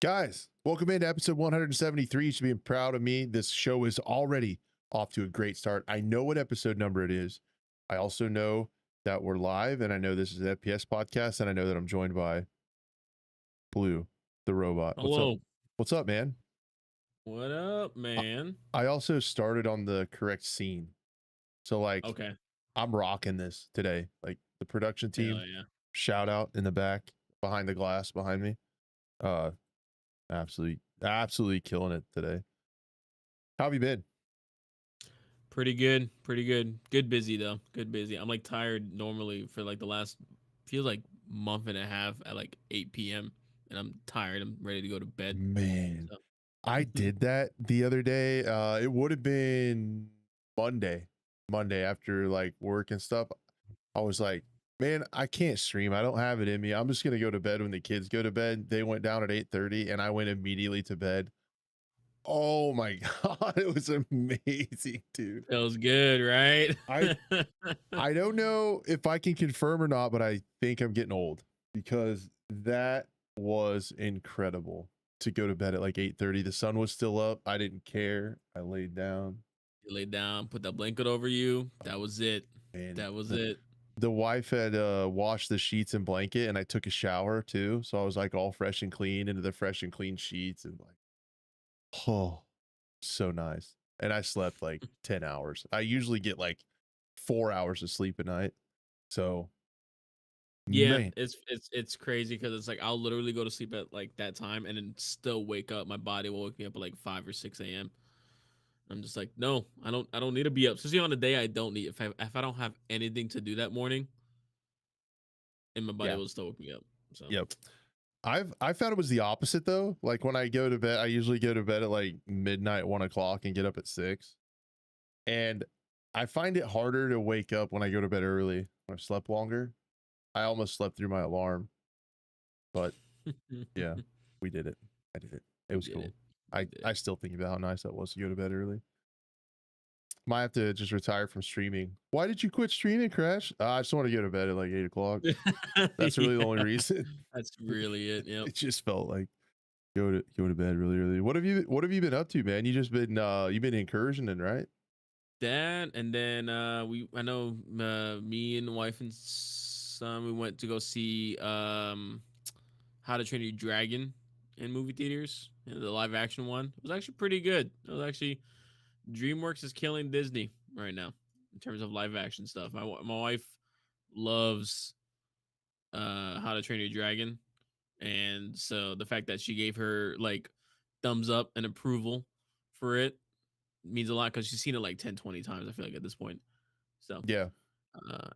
Guys, welcome into episode 173. You should be proud of me. This show is already off to a great start. I know what episode number it is. I also know that we're live, and I know this is an FPS podcast, and I know that I'm joined by Blue, the robot. What's up? Hello. What's up, man? What up, I man? I also started on the correct scene. So, like, Okay. I'm rocking this today. Like, the production Hell team, yeah. shout out in the back, behind the glass behind me. Uh, absolutely killing it today. How have you been? Pretty good. Pretty good. Good busy though. Good busy. I'm like tired normally for like the last feels like month and a half at like 8 p.m. and I'm tired. I'm ready to go to bed. Man, So I did that the other day. It would have been Monday. Monday after like work and stuff. I was like, man, I can't stream. I don't have it in me. I'm just gonna go to bed when the kids go to bed. They went down at 8:30 and I went immediately to bed. Oh my god, it was amazing, dude. feels good, right? I I don't know if I can confirm or not, but I think I'm getting old because that was incredible to go to bed at like 8:30. The sun was still up. I didn't care. I laid down. You lay down, put that blanket over you. That was it. Man, That was it. the wife had washed the sheets and blanket, and I took a shower too. So I was like all fresh and clean into the fresh and clean sheets, and like, oh, so nice. And I slept like 10 hours. I usually get like 4 hours of sleep a night. So, Yeah, man, it's crazy because it's like I'll literally go to sleep at like that time and then still wake up. My body will wake me up at like 5 or 6 a.m. I'm just like, no, I don't need to be up. Especially on the day I don't need. If I don't have anything to do that morning, and my body yeah, will still wake me up. So yep. I found it was the opposite though. Like when I go to bed, I usually go to bed at like midnight, 1 o'clock, and get up at 6. And I find it harder to wake up when I go to bed early. When I've slept longer, I almost slept through my alarm, but yeah, we did it. I did it. It we was did it. cool. We I did I it. still think about how nice that was to go to bed early. Might have to just retire from streaming. Why did you quit streaming, Crash? I just want to go to bed at like 8 o'clock. That's really the only Yeah, reason. that's really it. Yep. It just felt like go to bed really early. What have you been up to, man? You just been you've been incursioning, right? That and then I know me and wife and son we went to go see How to Train Your Dragon in movie theaters. The live action one. It was actually pretty good. It was actually DreamWorks is killing Disney right now in terms of live action stuff. My wife loves How to Train Your Dragon, and so the fact that she gave her like thumbs up and approval for it means a lot because she's seen it like 10, 20 times. I feel like at this point. So, Yeah.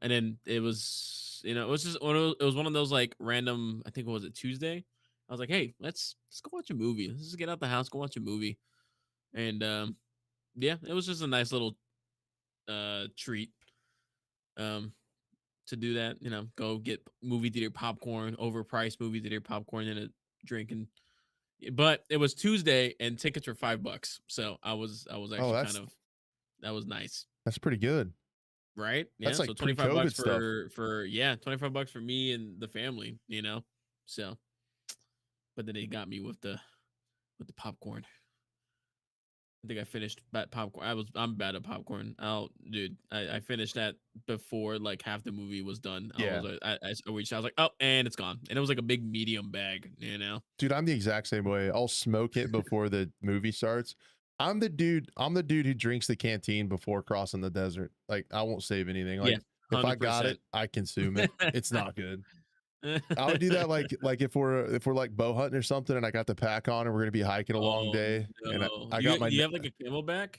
and then it was it was just it was one of those like random. I think what was it Tuesday. I was like, hey, let's go watch a movie. Let's just get out the house, go watch a movie, and yeah, it was just a nice little treat um to do that. Go get movie theater popcorn, overpriced movie theater popcorn, and a drink. And but it was Tuesday, and tickets were $5. So I was Oh, actually kind of that was nice, that's pretty good. right? That's Yeah. So like 25 pre-COVID bucks stuff. for yeah, $25 for me and the family. So but then they got me with the popcorn. I think I finished that popcorn. I'm bad at popcorn. Dude, I finished that before like half the movie was done. I Yeah. was I reached. I was like, oh, and it's gone. And it was like a big medium bag. Dude, I'm the exact same way. I'll smoke it before the movie starts. I'm the dude who drinks the canteen before crossing the desert. Like I won't save anything. Yeah, Like if I hundred got it, percent. I consume it. It's not good. I would do that like if we're like bow hunting or something and I got the pack on and we're gonna be hiking a long Oh day and no, I you got do my you have like a Camelback?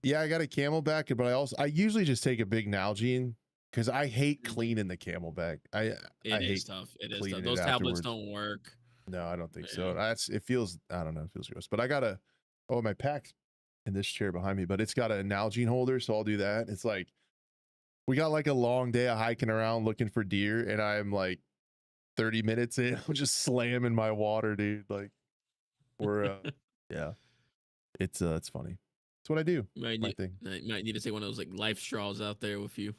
yeah, I got a camelback, but I usually just take a big Nalgene because I hate Mhm. cleaning the camelback. I It is hate tough. It is tough. cleaning it Those tablets afterwards. don't work. No, I don't think so. Yeah. It feels I don't know, it feels gross. But I got my pack's in this chair behind me, but it's got a Nalgene holder, so I'll do that. It's like we got like a long day of hiking around looking for deer, and I'm like 30 minutes in, I'm just slamming my water, dude. Like we're yeah, it's funny. It's what I do. might My need thing. might need to take one of those like life straws out there with you.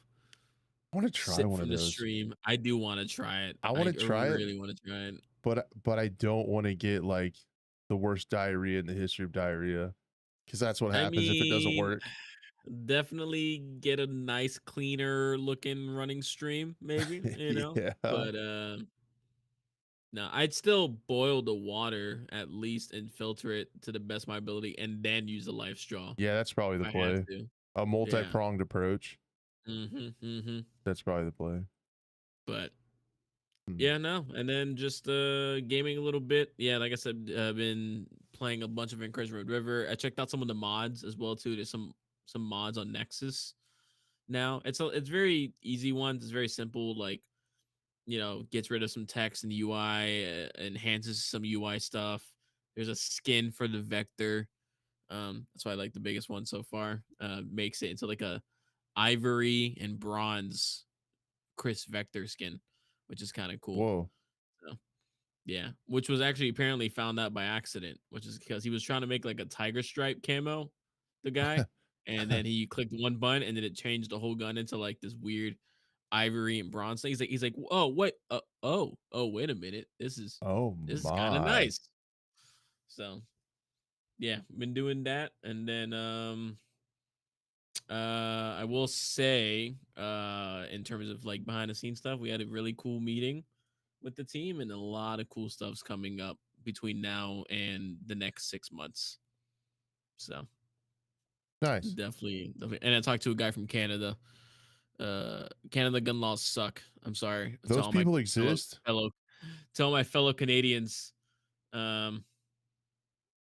I want to try Sip one of from the those. stream. I do want to try it. I want I to try it. really want to try it. but I don't want to get like the worst diarrhea in the history of diarrhea, because that's what I happens if it doesn't mean, work. definitely get a nice, cleaner looking running stream, maybe, you know? Yeah. But no, I'd still boil the water at least and filter it to the best of my ability and then use a life straw Yeah, that's probably if the I had play. to. A Yeah. multi-pronged approach. Mm-hmm. That's probably the play. But Hmm. yeah, no. And then just gaming a little bit. Yeah, like I said, I've been playing a bunch of Encouragement River. I checked out some of the mods as well too. There's some mods on Nexus now. It's very easy ones. It's very simple. Like, you know, gets rid of some text in the UI, enhances some UI stuff. There's a skin for the vector. That's why I like the biggest one so far. Makes it into like a ivory and bronze Chris Vector skin, which is kind of cool. Whoa. So, yeah, which was actually apparently found out by accident, which is because he was trying to make like a tiger stripe camo, the guy, and then he clicked one button and then it changed the whole gun into like this weird ivory and bronze thing. He's like, oh what? Oh, wait a minute, Oh this is kind of my. nice. So yeah, been doing that, and then I will say, in terms of like behind the scenes stuff, we had a really cool meeting with the team, and a lot of cool stuff's coming up between now and the next 6 months. So Nice. definitely, and I talked to a guy from Canada. Canada gun laws suck. I'm sorry to Those all my people fellow exist? fellow to all my fellow Canadians. Um,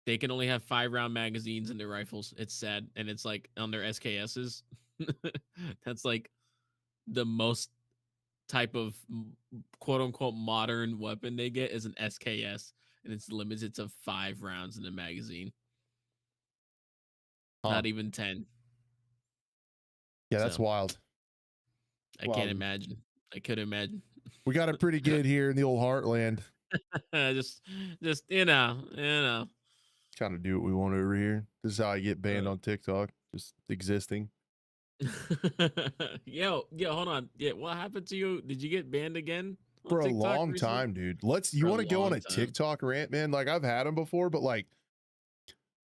they can only have 5 round magazines in their rifles. It's sad, and it's like on their SKSs. That's like the most type of quote unquote modern weapon they get is an SKS, and it's limited to 5 rounds in the magazine, Huh. not even 10. Yeah, that's So wild. I can't Wild. imagine. I could imagine. We got it pretty good here in the old heartland. just, just. Kind of do what we want over here. This is how I get banned Uh, on TikTok. Just existing. yo, hold on. Yeah, what happened to you? Did you get banned again on For a TikTok long recently? time, dude. You For a want to go on long a time. TikTok rant, man? Like I've had them before, but like,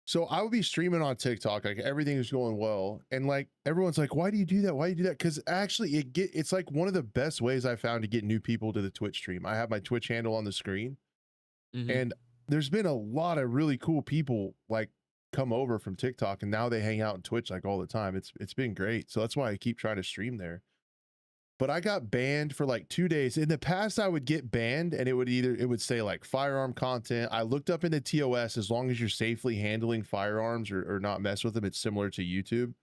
so I would be streaming on TikTok, like everything is going well, and like everyone's like, "Why do you do that? Why do you do that?" Because actually, it's like one of the best ways I found to get new people to the Twitch stream. I have my Twitch handle on the screen, Hmm. and there's been a lot of really cool people like come over from TikTok, and now they hang out on Twitch like all the time. It's been great, so that's why I keep trying to stream there. But I got banned for like 2 days. In the past, I would get banned and it would say like firearm content. I looked up in the TOS, as long as you're safely handling firearms or not mess with them, it's similar to YouTube.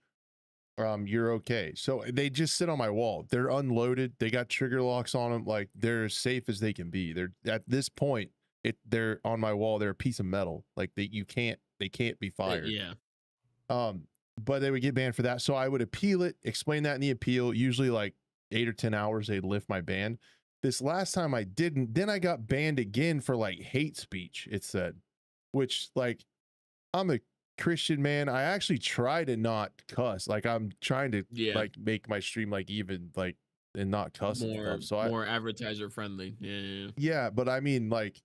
You're okay. So they just sit on my wall. They're unloaded. They got trigger locks on them. Like they're as safe as they can be. They're at this point, they're on my wall. They're a piece of metal. Like they can't be fired. Yeah. Um, but they would get banned for that. So I would appeal it, explain that in the appeal, usually like 8 or 10 hours, they'd lift my ban. This last time I didn't, then I got banned again for like hate speech, it said, which like I'm a Christian man. I actually try to not cuss. Like I'm trying to Yeah. like make my stream like even like and not cuss and More stuff. So more advertiser friendly. Yeah. yeah, but I mean like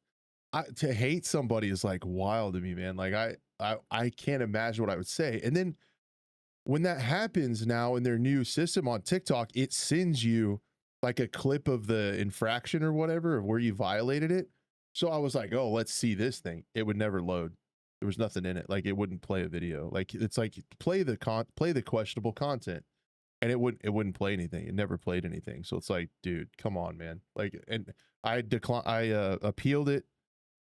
to hate somebody is like wild to me, man. Like I can't imagine what I would say. And then when that happens now in their new system on TikTok, it sends you like a clip of the infraction or whatever of where you violated it. So I was like, oh, let's see this thing. It would never load. There was nothing in it. Like it wouldn't play a video. Like it's like play the questionable content, and it wouldn't play anything. It never played anything. So it's like, dude, come on, man. Like, and I appealed it.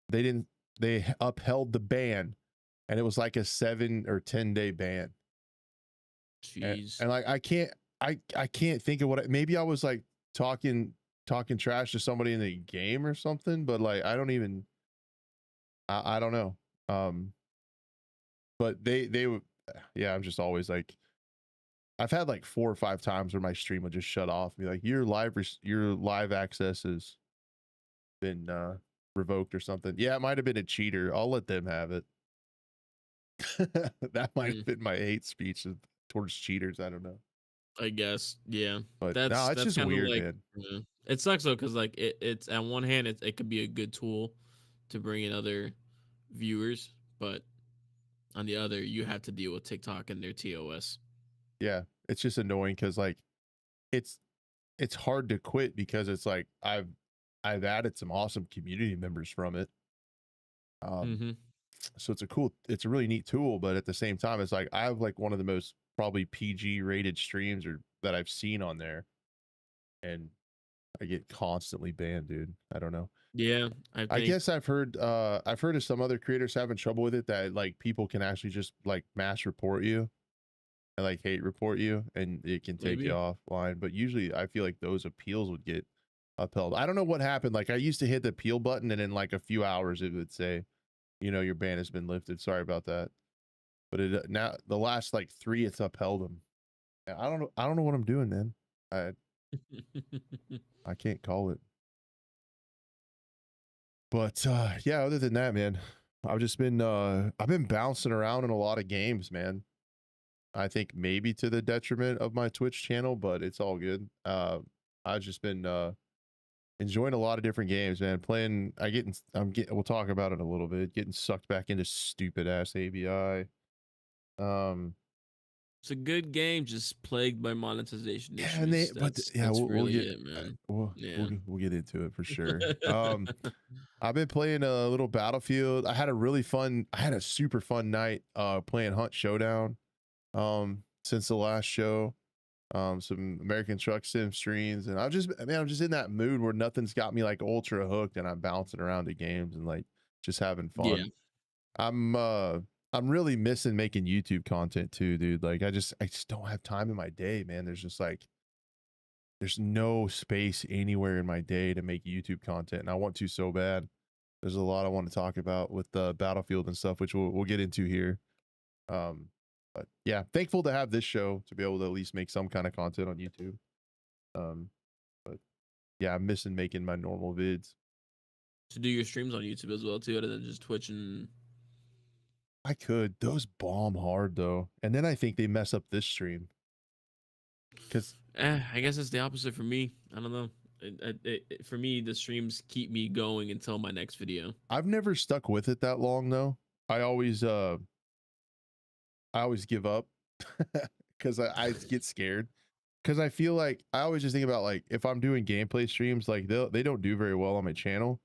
They upheld the ban, and it was like a 7 or 10 day ban. Jeez. And like I can't think of maybe I was like talking trash to somebody in the game or something, but like I don't even I don't know. But they would, yeah, I'm just always like, I've had like 4 or 5 times where my stream would just shut off and be like, your live access has been revoked or something. Yeah, it might have been a cheater. I'll let them have it. That might have Mm. been my hate speech towards cheaters. I don't know. I guess. Yeah. But no, it's That's just kind of weird, like, man. yeah. It sucks though, because like it's on one hand it could be a good tool to bring in other viewers, but on the other you have to deal with TikTok and their TOS. Yeah, it's just annoying because like it's it's hard to quit because it's like I've added some awesome community members from it. Um, Mm-hmm. so it's a really neat tool, but at the same time, it's like I have like one of the most probably PG rated streams or that I've seen on there, and I get constantly banned, dude. I don't know. Yeah, I I think guess I've heard of some other creators having trouble with it that like people can actually just like mass report you and like hate report you and it can take you maybe. offline. But usually I feel like those appeals would get upheld. I don't know what happened. Like I used to hit the appeal button and in like a few hours it would say, you know, your ban has been lifted. Sorry about that. But it now the last like three it's upheld them. I don't know. I don't know what I'm doing, man. I I can't call it. But yeah, other than that, man, I've been bouncing around in a lot of games, man. I think maybe to the detriment of my Twitch channel, but it's all good. I've just been enjoying a lot of different games, man. Playing, I'm getting. We'll talk about it a little bit. Getting sucked back into stupid ass ABI. Um, It's a good game, just plagued by monetization yeah, and they, issues. but yeah, That's we'll really get, it, man. we'll Yeah. we'll get into it for sure. I've been playing a little Battlefield. I had a super fun night playing Hunt Showdown since the last show. Some American Truck Sim streams, and I'm just in that mood where nothing's got me like ultra hooked and I'm bouncing around the games and like just having Yeah. fun. I'm uh I'm really missing making YouTube content too, dude. Like I just don't have time in my day, man. There's just like there's no space anywhere in my day to make YouTube content, and I want to so bad. There's a lot I want to talk about with the Battlefield and stuff, which we'll get into here. Um, but yeah, thankful to have this show to be able to at least make some kind of content on YouTube. Um, but yeah, I'm missing making my normal vids. To do your streams on YouTube as well too, other than just Twitch and I could. Those bomb hard though, and then I think they mess up this stream because I guess it's the opposite for me. I don't know. For me, the streams keep me going until my next video. I've never stuck with it that long though. I always uh I always give up because I get scared because I feel like I always just think about like if I'm doing gameplay streams, like they don't do very well on my channel,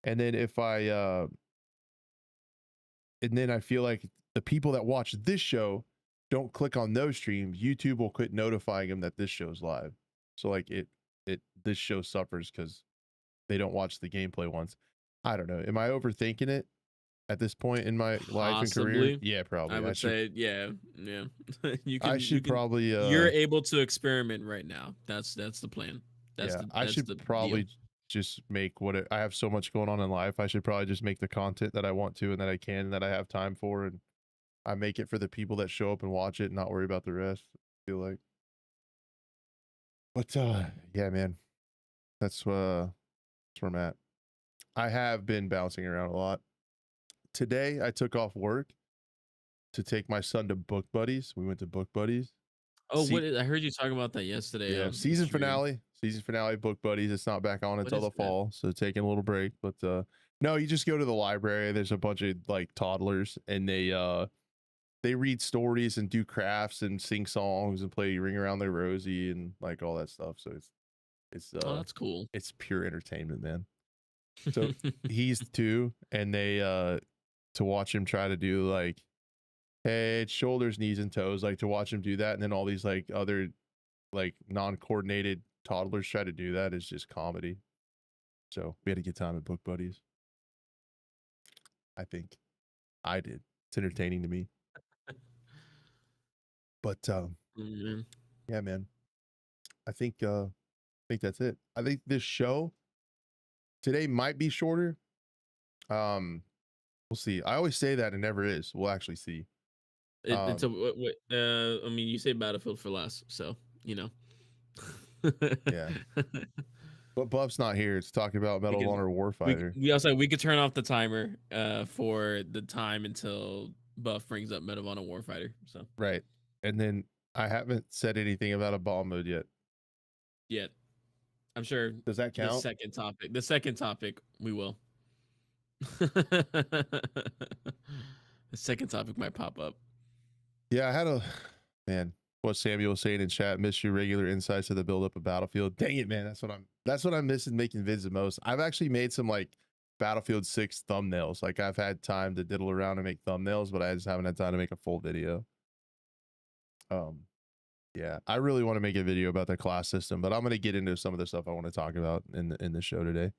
and then if I and then I feel like the people that watch this show don't click on those streams, YouTube will quit notifying them that this show's live. So like this show suffers because they don't watch the gameplay ones. I don't know. Am I overthinking it at this point in my life and career? Possibly, Yeah, I probably. would say, yeah, yeah. I You should can. probably You're able to experiment right now. That's the plan. yeah, I That's should the deal. probably just make I have so much going on in life. I should probably just make the content that I want to and that I can and that I have time for, and I make it for the people that show up and watch it and not worry about the rest. I feel like. But yeah, man. That's where I'm at. I have been bouncing around a lot. Today I took off work to take my son to Book Buddies. We went to Book Buddies. Oh, See, I heard you talking about that yesterday yeah, on stream. season finale Book Buddies. It's not back on What until is the that? fall, so taking a little break. But no, you just go to the library. There's a bunch of like toddlers, and they read stories and do crafts and sing songs and play Ring Around the Rosie and like all that stuff. So it's Oh, that's cool. it's pure entertainment, man. So he's two, and they to watch him try to do like head, shoulders, knees, and toes, like to watch him do that, and then all these like other like non-coordinated toddlers try to do that is just comedy. So we had a good time at Book Buddies. I think I did. It's entertaining to me. But Mhm. yeah, man. I think that's it. I think this show today might be shorter. Um, we'll see. I always say that and never is. We'll actually see. It's a I mean, you say Battlefield for last, so you know. Yeah. But Buff's not here. It's talking about we Medal of can Honor Warfighter. we also we could turn off the timer for the time until Buff brings up Medal of Honor Warfighter. So Right. And then I haven't said anything about a bomb mode yet. Yet. I'm sure Does that the count? second topic we will. The second topic might pop up. Yeah, I had a man. What Samuel was saying in chat, miss your regular insights to the build up of Battlefield. Dang it, man. That's what I'm missing making vids the most. I've actually made some like Battlefield 6 thumbnails. Like I've had time to diddle around and make thumbnails, but I just haven't had time to make a full video. Yeah, I really want to make a video about the class system, but I'm going to get into some of the stuff I want to talk about in the show today.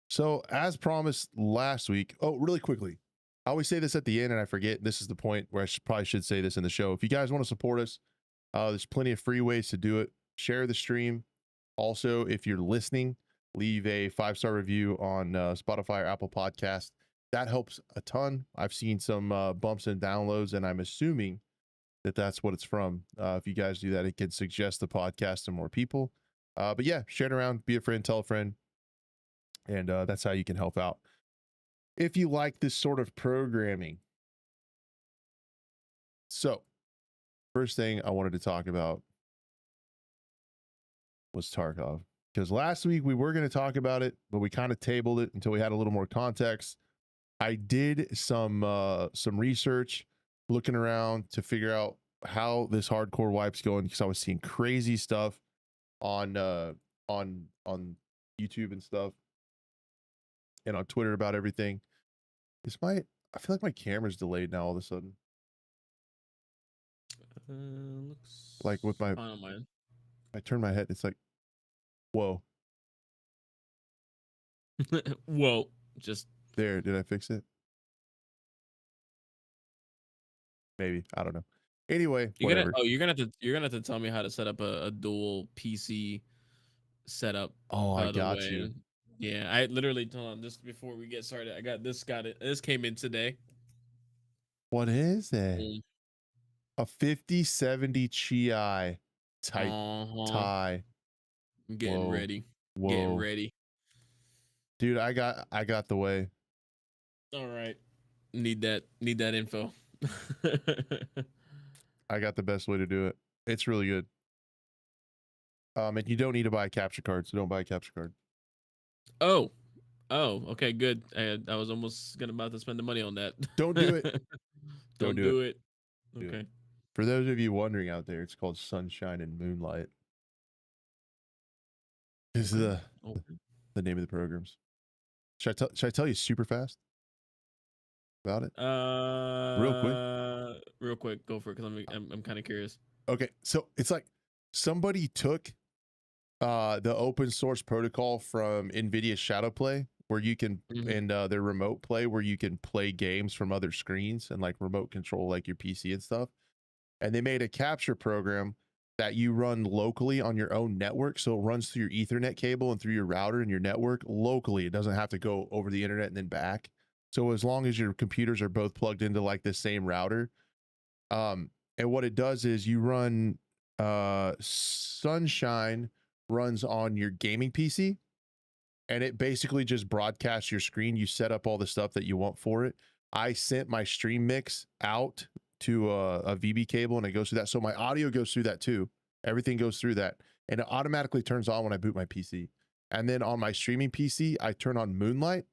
So as promised last week, really quickly, I always say this at the end and I forget. This is the point where I probably should say this in the show. If you guys want to support us, there's plenty of free ways to do it. Share the stream. Also, if you're listening, leave a 5-star review on Spotify or Apple Podcast. That helps a ton. I've seen some bumps and downloads, and I'm assuming that that's what it's from. If you guys do that, it can suggest the podcast to more people. But yeah, share it around, be a friend, tell a friend, and that's how you can help out. If you like this sort of programming. So, first thing I wanted to talk about was Tarkov. Because last week we were going to talk about it, but we kind of tabled it until we had a little more context. I did some research looking around to figure out how this hardcore wipe's going, because I was seeing crazy stuff on YouTube and stuff and on Twitter about everything. I feel like my camera's delayed now all of a sudden. Looks like with my fine on mine. I turn my head, it's like, whoa. Whoa, just there. Did I fix it? Maybe, I don't know. Anyway, whatever. You're gonna have to tell me how to set up a dual PC setup. Oh, I got you. Yeah, I literally told him just before we get started. I got this. This came in today. What is it? A 5070 Chi type tie. I'm getting ready. Whoa. Getting ready. Dude, I got the way. All right. Need that info. I got the best way to do it. It's really good. And you don't need to buy a capture card, so don't buy a capture card. Oh, okay, good. I was almost about to spend the money on that. Don't do it. Don't do it. Okay. For those of you wondering out there, it's called Sunshine and Moonlight. This is the name of the programs. Should I tell you super fast about it? Real quick, go for it, because I'm kind of curious. Okay, so it's like somebody took the open source protocol from NVIDIA Shadow Play, where you can and their remote play, where you can play games from other screens and like remote control like your PC and stuff. And they made a capture program that you run locally on your own network. So it runs through your Ethernet cable and through your router and your network locally. It doesn't have to go over the internet and then back. So as long as your computers are both plugged into like the same router, and what it does is you run Sunshine runs on your gaming PC, and it basically just broadcasts your screen. You set up all the stuff that you want for it. I sent my stream mix out to a VB cable, and it goes through that. So my audio goes through that too. Everything goes through that, and it automatically turns on when I boot my PC. And then on my streaming PC, I turn on Moonlight.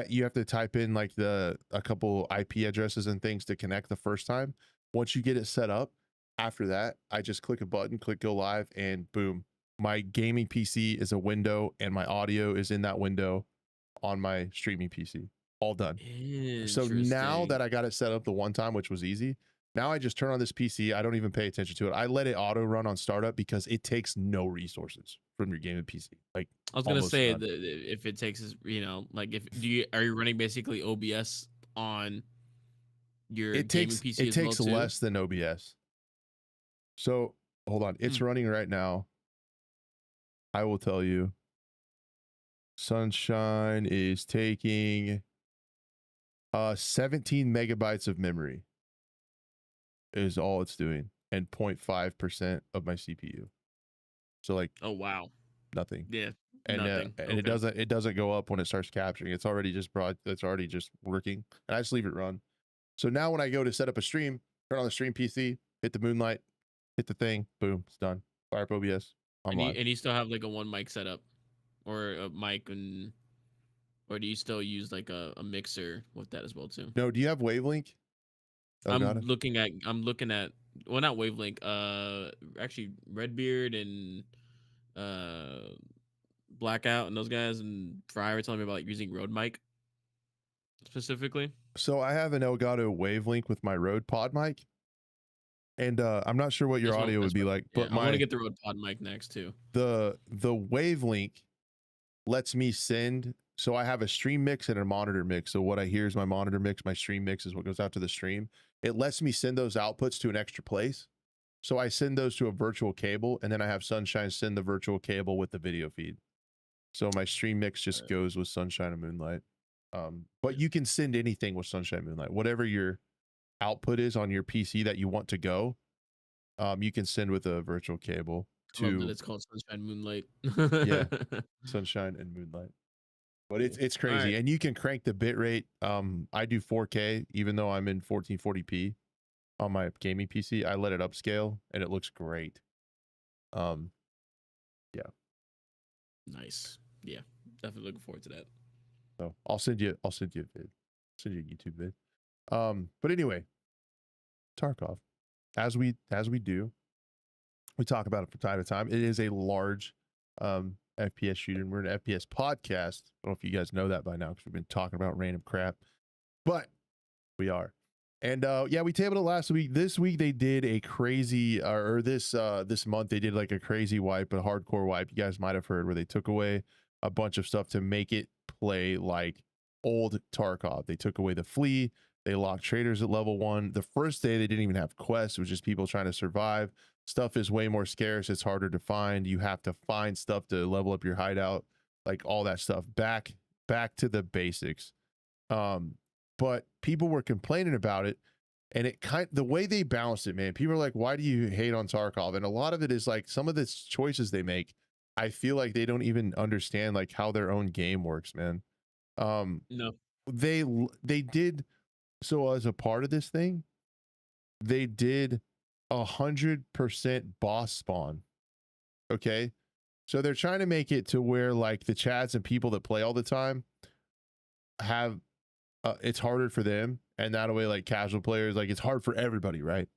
You have to type in like a couple IP addresses and things to connect the first time. Once you get it set up, after that, I just click a button, click go live, and boom, my gaming PC is a window and my audio is in that window on my streaming PC. All done. So now that I got it set up the one time, which was easy, now I just turn on this PC. I don't even pay attention to it. I let it auto run on startup because it takes no resources from your gaming PC. Like I was gonna say that if it takes, like are you running basically OBS on your gaming PC? It takes less than OBS. So hold on, it's running right now. I will tell you. Sunshine is taking 17 megabytes of memory is all it's doing, and 0.5% of my CPU. So like, oh wow, nothing. Yeah, and nothing. And it doesn't go up when it starts capturing. It's already just working, and I just leave it run. So now when I go to set up a stream, turn on the stream PC, hit the Moonlight, hit the thing, boom, it's done. Fire up OBS. I'm live. And you still have like a one mic setup, or a mic, or do you still use like a mixer with that as well too? No, do you have Wavelink? Oh, got I'm it. looking at well, not Wavelink, actually Redbeard and Blackout and those guys, and Fryer were telling me about like using Rode mic specifically. So I have an Elgato Wavelink with my Rode Pod mic, and I'm not sure what your audio would be like, Yeah, but I want to my get the Rode Pod mic next too. the Wavelink lets me send. So I have a stream mix and a monitor mix. So what I hear is my monitor mix, my stream mix is what goes out to the stream. It lets me send those outputs to an extra place. So I send those to a virtual cable, and then I have Sunshine send the virtual cable with the video feed. So my stream mix just goes with Sunshine and Moonlight. But you can send anything with Sunshine and Moonlight. Whatever your output is on your PC that you want to go, you can send with a virtual cable I love that to it's called Sunshine Moonlight. yeah, Sunshine and Moonlight. But it's All crazy, right. and you can crank the bit rate. I do 4K even though I'm in 1440p on my gaming PC. I let it upscale and it looks great. Yeah. Nice. Yeah, definitely looking forward to that. So I'll send you a vid. Send you a YouTube vid. But anyway, Tarkov, as we do, we talk about it from time to time. It is a large FPS shooter, and we're an FPS podcast. I don't know if you guys know that by now because we've been talking about random crap, but we are. And yeah, we tabled it last week. This week they did a crazy, or this month they did like a crazy wipe, a hardcore wipe. You guys might have heard where they took away a bunch of stuff to make it play like old Tarkov. They took away the flea. They locked traders at level 1. The first day they didn't even have quests. It was just people trying to survive. Stuff is way more scarce. It's harder to find. You have to find stuff to level up your hideout, like all that stuff. Back to the basics. But people were complaining about it, and the way they balanced it, man. People are like, "Why do you hate on Tarkov?" And a lot of it is like some of the choices they make. I feel like they don't even understand like how their own game works, man. No. They did so as a part of this thing. They did 100% boss spawn. Okay, so they're trying to make it to where like the chads and people that play all the time have it's harder for them, and that way like casual players, like it's hard for everybody, right?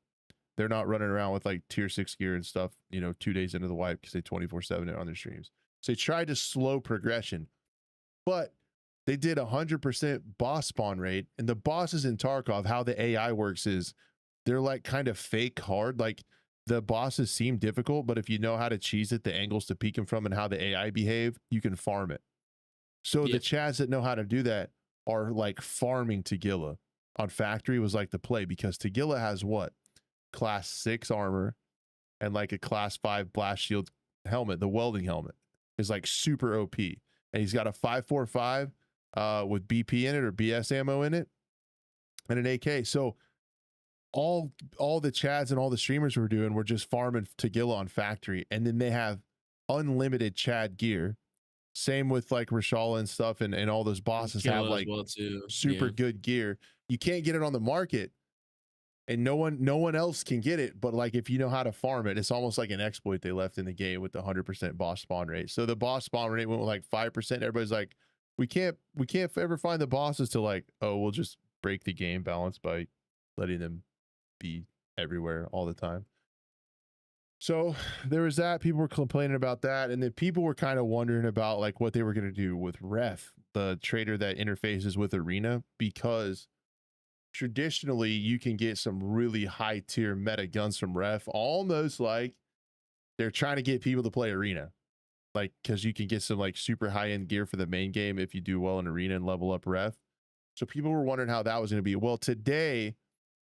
They're not running around with like tier 6 gear and stuff, 2 days into the wipe because they 24/7 it on their streams. So they tried to slow progression, but they did 100% boss spawn rate. And the bosses in Tarkov, how the AI works is they're like kind of fake hard. Like the bosses seem difficult, but if you know how to cheese it, the angles to peek them from and how the AI behave, you can farm it. So the chads that know how to do that are like farming Tagilla on Factory was like the play, because Tagilla has what? Class 6 armor and like a class 5 blast shield helmet. The welding helmet is like super OP. And he's got a 5.45 with BP in it or BS ammo in it and an AK. So all the chads and all the streamers were doing were just farming Tagilla on Factory, and then they have unlimited chad gear. Same with like Rashala and stuff, and all those bosses have like super good gear. You can't get it on the market, and no one else can get it. But like if you know how to farm it, it's almost like an exploit they left in the game with the 100% boss spawn rate. So the boss spawn rate went with like 5%. Everybody's like, we can't ever find the bosses, to like, oh, we'll just break the game balance by letting them be everywhere all the time. So there was that. People were complaining about that, and then people were kind of wondering about like what they were going to do with Ref, the trader that interfaces with Arena, because traditionally you can get some really high tier meta guns from Ref, almost like they're trying to get people to play Arena, like because you can get some like super high end gear for the main game if you do well in Arena and level up Ref. So people were wondering how that was going to be. Well, today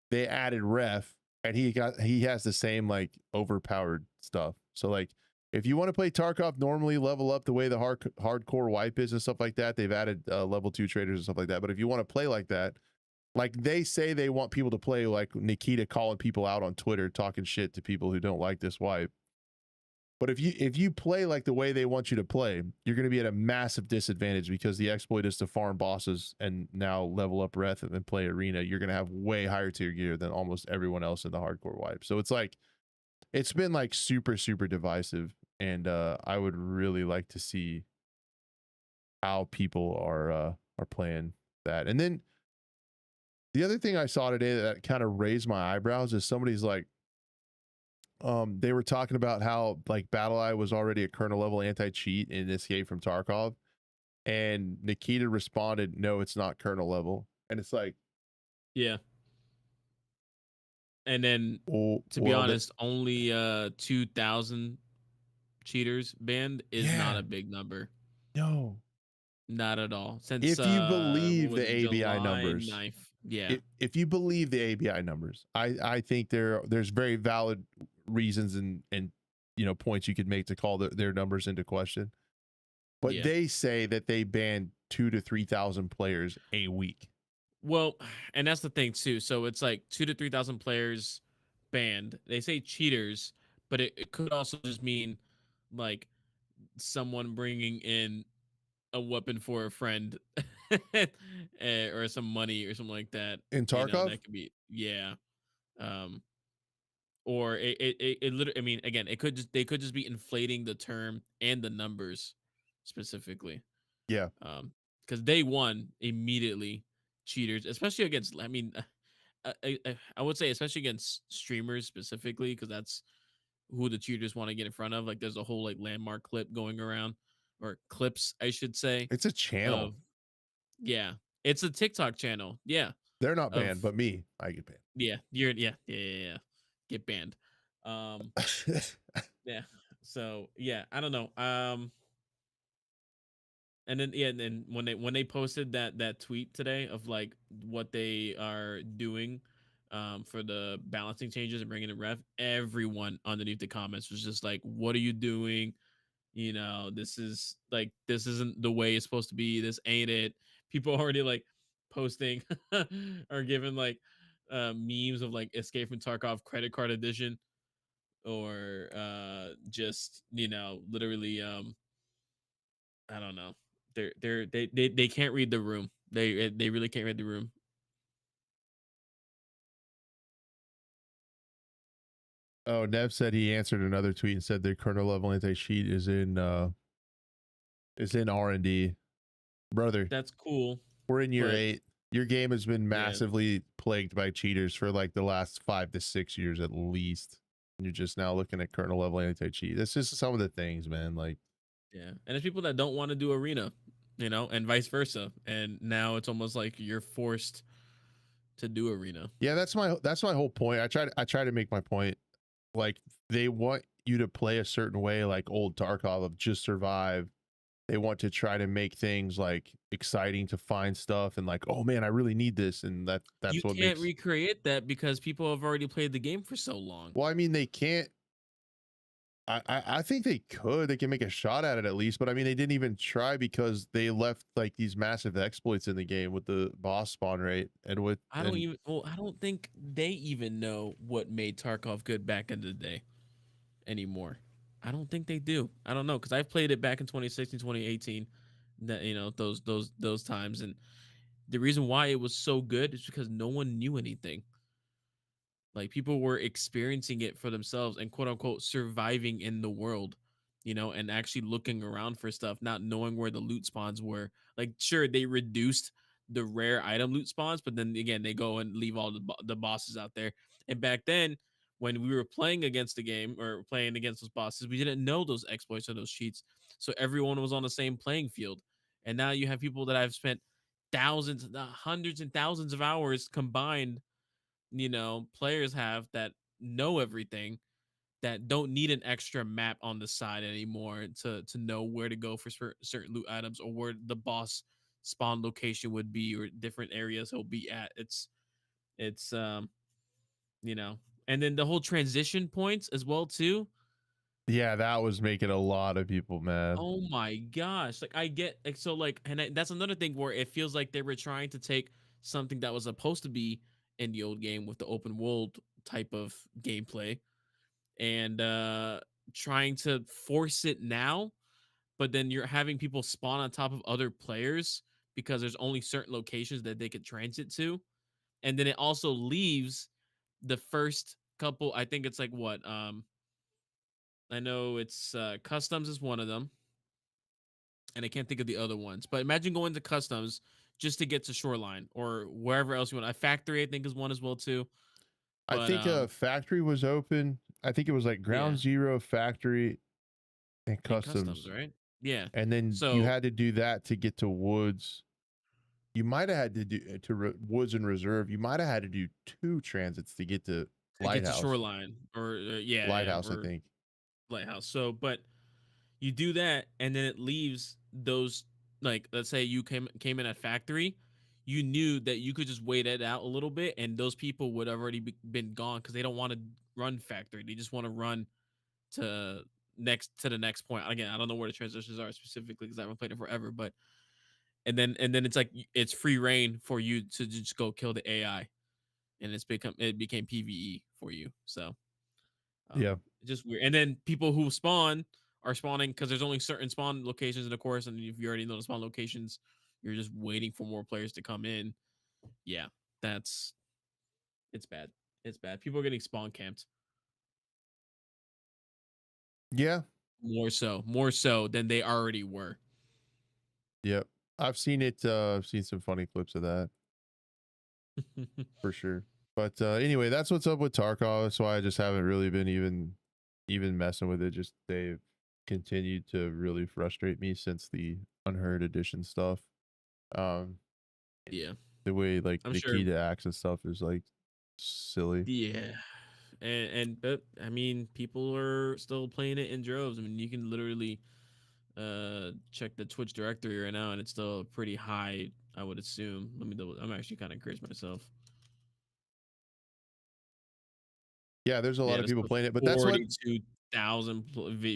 they added Ref, and he has the same like overpowered stuff. So like if you want to play Tarkov normally, level up the way the hardcore wipe is and stuff like that, they've added level 2 traders and stuff like that. But if you want to play like that, like they say they want people to play like Nikita calling people out on Twitter, talking shit to people who don't like this wipe. But if you play like the way they want you to play, you're going to be at a massive disadvantage because the exploit is to farm bosses and now level up Wrath and play arena. You're going to have way higher tier gear than almost everyone else in the hardcore wipe. So it's like it's been like super super divisive, and I would really like to see how people are playing that. And then the other thing I saw today that kind of raised my eyebrows is somebody's like, they were talking about how like BattleEye was already a kernel level anti-cheat in Escape from Tarkov, and Nikita responded, "No, it's not kernel level." And it's like, Yeah. And then, oh, to be well, that honest, only 2,000 cheaters banned is not yeah, a big number. no. Not at all. Since If you what believe was the it, ABI July numbers, 9th? Yeah. if you believe the ABI numbers, I think there's very valid reasons and points you could make to call their numbers into question. But Yeah. they say that they banned 2 to 3,000 players a week. Well, and that's the thing too. So it's like 2 to 3,000 players banned. They say cheaters, but it could also just mean like someone bringing in a weapon for a friend or some money or something like that. In You know, Tarkov, that could be, yeah. Um, or it literally, I mean, again, they could just be inflating the term and the numbers specifically. yeah, Because day one immediately cheaters, especially against, I mean, I would say especially against streamers specifically, because that's who the cheaters want to get in front of. Like, there's a whole like landmark clip going around, or clips, I should say, it's a channel. of, yeah, it's a TikTok channel, yeah, They're not of, banned, but me, I get yeah, yeah, get banned, um, banned. yeah. So yeah, I don't know, and then yeah, and then when they posted that tweet today of like what they are doing for the balancing changes and bringing in ref, everyone underneath the comments was just like, what are you doing? You know, this is like, this isn't the way it's supposed to be. This ain't it. People already like posting or giving like memes of like Escape from Tarkov credit card edition, or just, literally, I don't know. They can't read the room. They really can't read the room. Oh, Nev said he answered another tweet and said their kernel level anti-cheat is in R&D. Brother, That's cool, we're in year but 8. Your game has been yeah, massively plagued by cheaters for like the last 5 to 6 years at least. And you're just now looking at kernel level anti-cheat. That's just some of the things, man. Like, yeah, and there's people that don't want to do arena, and vice versa, and now it's almost like you're forced to do arena. yeah, that's my whole point. I try to make my point. Like, they want you to play a certain way, like old Tarkov of just survive. They want to try to make things like exciting to find stuff and like, oh man, I really need this, and You that's what can't makes. recreate that because people have already played the game for so long. Well, I mean, they can't. I think they could. They can make a shot at it at least, but I mean, they didn't even try because they left like these massive exploits in the game with the boss spawn rate and with and I don't think they even know what made Tarkov good back in the day anymore. I don't think they do. I don't know, because I've played it back in 2016, 2018. That, those times, and the reason why it was so good is because no one knew anything. Like, people were experiencing it for themselves and quote unquote surviving in the world, and actually looking around for stuff, not knowing where the loot spawns were. Like, sure, they reduced the rare item loot spawns, but then again, they go and leave all the bosses out there. And back then, when we were playing against the game or playing against those bosses, we didn't know those exploits or those cheats. So everyone was on the same playing field. And now you have people that I've spent thousands, hundreds and thousands of hours combined, players have, that know everything, that don't need an extra map on the side anymore to know where to go for certain loot items, or where the boss spawn location would be, or different areas he'll be at. It's you know and then the whole transition points as well too. yeah, that was making a lot of people mad. Oh my gosh, like, I get, like, so like, that's another thing where it feels like they were trying to take something that was supposed to be in the old game with the open world type of gameplay, and trying to force it now, but then you're having people spawn on top of other players because there's only certain locations that they could transit to. And then it also leaves the first couple, I think it's like what? I know it's customs is one of them, and I can't think of the other ones. But imagine going to customs just to get to shoreline or wherever else you want. A factory, I think, is one as well too. I But think a factory was open. I think it was like yeah, ground zero, factory, and and customs, customs. right? Yeah. And then you So had to do that to get to woods. You might have had to do woods and reserve. You might have had to do 2 transits to get to to get to lighthouse. shoreline or yeah, Lighthouse, I or think. lighthouse. So, but you do that, and then it leaves those, like, let's say you came in at factory, you knew that you could just wait it out a little bit, and those people would have already been gone because they don't want to run factory. They just want to run to to the next point. Again, I don't know where the transitions are specifically because I haven't played it forever, but and then it's like it's free reign for you to just go kill the AI, and it became PVE for you. So Yeah. it's just weird. And then people who spawn are spawning because there's only certain spawn locations in the course, and if you already know the spawn locations, you're just waiting for more players to come in. Yeah, that's it's bad. It's bad. People are getting spawn camped Yeah. more so than they already were. Yep. I've seen it. I've seen some funny clips of that for sure. But anyway, that's what's up with Tarkov. That's why I just haven't really been even messing with it. Just they've continued to really frustrate me since the Unheard Edition stuff. Um, Yeah, the way like I'm the sure. key to access stuff is like silly. Yeah, and but I mean, people are still playing it in droves. I mean, you can literally check the Twitch directory right now, and it's still pretty high, I would assume. Let me double. I'm actually kind of curious myself. Yeah, there's a Yeah, lot of there's people still playing it, but that's what. 42,000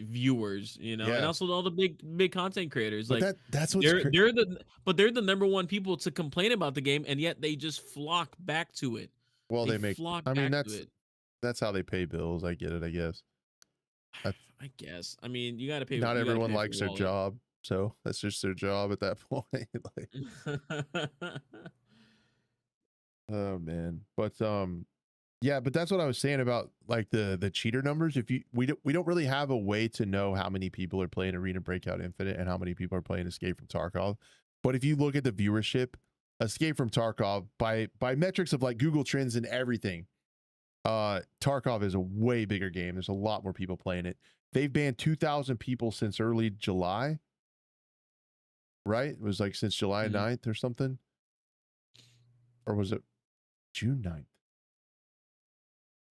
viewers, and Yeah, also all the big content creators. but Like that's what's they're the number one people to complain about the game, and yet they just flock back to it. well They they make. flock I mean back to it. that's how they pay bills. I get it. I guess. That's, I guess. I mean, you got to pay. not You got to everyone pay for likes their wallet. job, so that's just their job at that point. Like, oh man, but yeah, but that's what I was saying about like the cheater numbers. If you we don't really have a way to know how many people are playing Arena Breakout Infinite and how many people are playing Escape from Tarkov. But if you look at the viewership, Escape from Tarkov by metrics of like Google Trends and everything, Tarkov is a way bigger game. There's a lot more people playing it. They've banned 2,000 people since early July, right? It was like since July Mhm. 9th or something, or was it June 9th?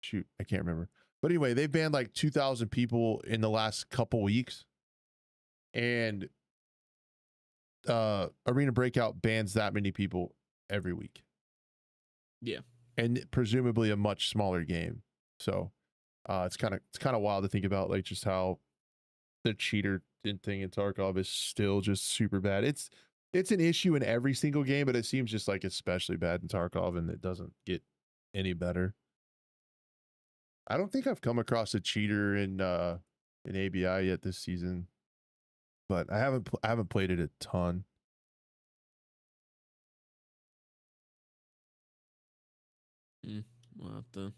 Shoot, I can't remember. But anyway, they've banned like 2,000 people in the last couple weeks, and Arena Breakout bans that many people every week, Yeah. and presumably a much smaller game. So it's kind of wild to think about, like just how the cheater thing in Tarkov is still just super bad. It's an issue in every single game, but it seems just like especially bad in Tarkov, and it doesn't get any better. I don't think I've come across a cheater in ABI yet this season, but I haven't played it a ton. Mm. We'll have to.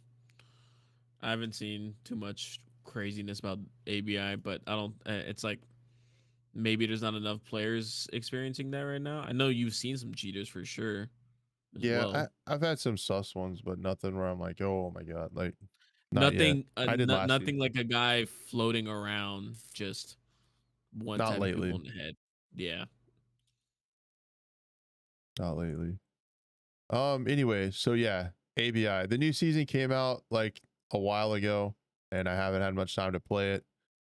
I haven't seen too much craziness about ABI, but I don't. It's like maybe there's not enough players experiencing that right now. I know you've seen some cheaters for sure as Yeah, well. I've had some sus ones, but nothing where I'm like, oh my god, like not yet. Nothing, I did last nothing season, like a guy floating around just one not tapping people lately, in the head. Yeah. not lately. Anyway, so yeah, ABI. The new season came out like a while ago, and I haven't had much time to play it.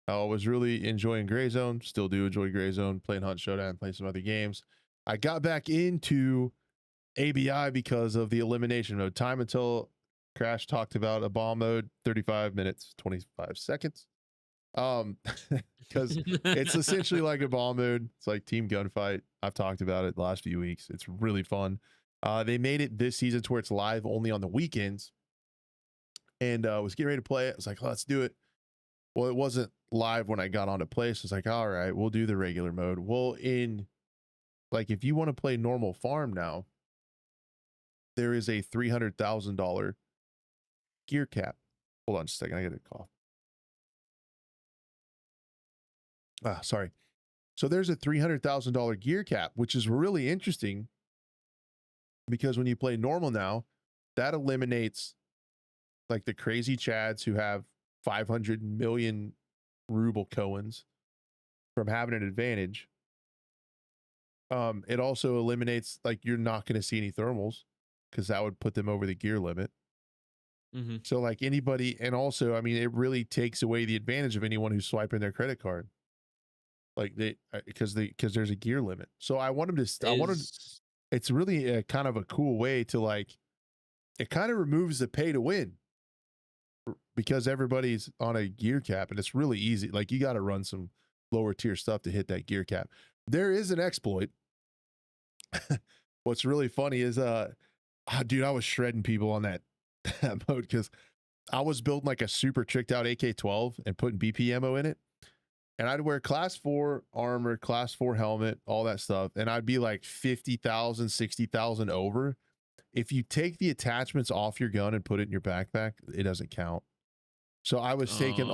I was really enjoying Gray Zone. Still do enjoy Gray Zone. Playing Hunt Showdown, playing some other games. I got back into ABI because of the elimination mode. Time until Crash talked about a bomb mode, 35 minutes, 25 seconds. Because it's essentially like a bomb mode. It's like team gunfight. I've talked about it the last few weeks. It's really fun. They made it this season to where it's live only on the weekends, and was getting ready to play it. I was like, let's do it. Well, it wasn't live when I got onto play, so it's like, all right, we'll do the regular mode. Well, in like if you want to play normal farm now, there is a $300,000 gear cap. Hold on just a second, I get a cough. Sorry. So there's a $300,000 gear cap, which is really interesting because when you play normal now, that eliminates like the crazy chads who have 500 million ruble coins from having an advantage. It also eliminates like you're not going to see any thermals because that would put them over the gear limit. Mm-hmm. So like anybody, and also, I mean, it really takes away the advantage of anyone who's swiping their credit card. Like because there's a gear limit. So I want them to, it's really a kind of a cool way to like, it kind of removes the pay to win because everybody's on a gear cap and it's really easy. Like you got to run some lower tier stuff to hit that gear cap. There is an exploit. What's really funny is, dude, I was shredding people on that mode because I was building like a super tricked out AK-12 and putting BP ammo in it. And I'd wear class 4 armor, class 4 helmet, all that stuff. And I'd be like 50,000, 60,000 over. If you take the attachments off your gun and put it in your backpack, it doesn't count. So I was taking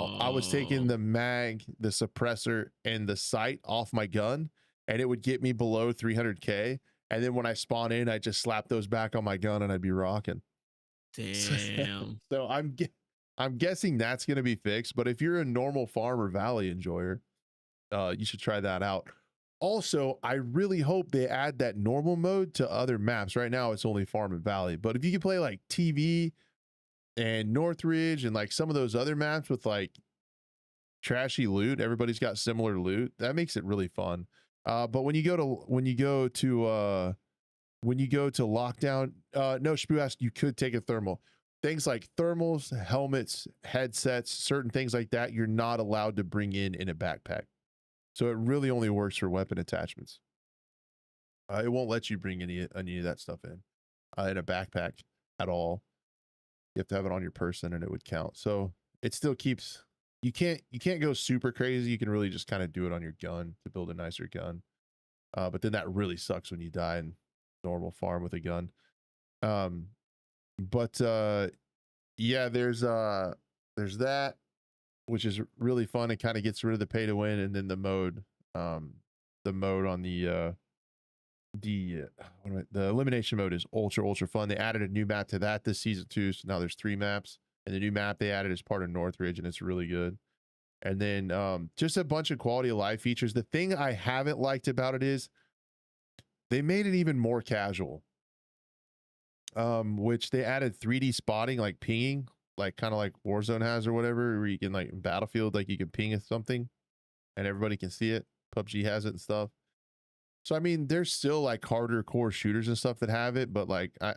the mag, the suppressor, and the sight off my gun, and it would get me below 300K. And then when I spawn in, I just slap those back on my gun and I'd be rocking. Damn. So I'm guessing that's going to be fixed. But if you're a normal farm or valley enjoyer, you should try that out. Also, I really hope they add that normal mode to other maps. Right now, it's only farm and valley. But if you can play like TV and Northridge and like some of those other maps with like trashy loot, everybody's got similar loot. That makes it really fun. But when you go to lockdown, no, Shpoo asked, you could take a thermal. Things like thermals, helmets, headsets, certain things like that, you're not allowed to bring in a backpack. So it really only works for weapon attachments. It won't let you bring any of that stuff in a backpack at all. You have to have it on your person and it would count. So it still keeps, you can't go super crazy. You can really just kind of do it on your gun to build a nicer gun. But then that really sucks when you die in normal farm with a gun. Yeah, there's that, which is really fun. It kind of gets rid of the pay to win, and then the mode on the elimination mode is ultra fun. They added a new map to that this season too, so now there's 3 maps, and the new map they added is part of Northridge, and it's really good. And then just a bunch of quality of life features. The thing I haven't liked about it is they made it even more casual, which they added 3D spotting, like pinging, like kind of like Warzone has or whatever, where you can like Battlefield, like you can ping something and everybody can see it. PUBG has it and stuff. So I mean, there's still like harder core shooters and stuff that have it, but like I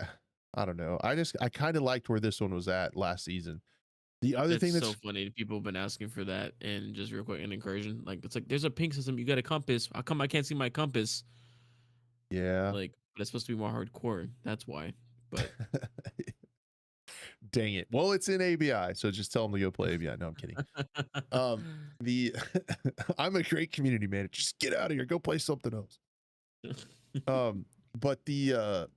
don't know. I kind of liked where this one was at last season. The other thing that's so funny. People have been asking for that, and just real quick, an incursion. Like it's like there's a ping system. You got a compass. How come I can't see my compass? yeah. Like, but it's supposed to be more hardcore. That's why. But dang it. Well, it's in ABI, so just tell them to go play ABI. No, I'm kidding. The I'm a great community manager. Just get out of here. Go play something else. But the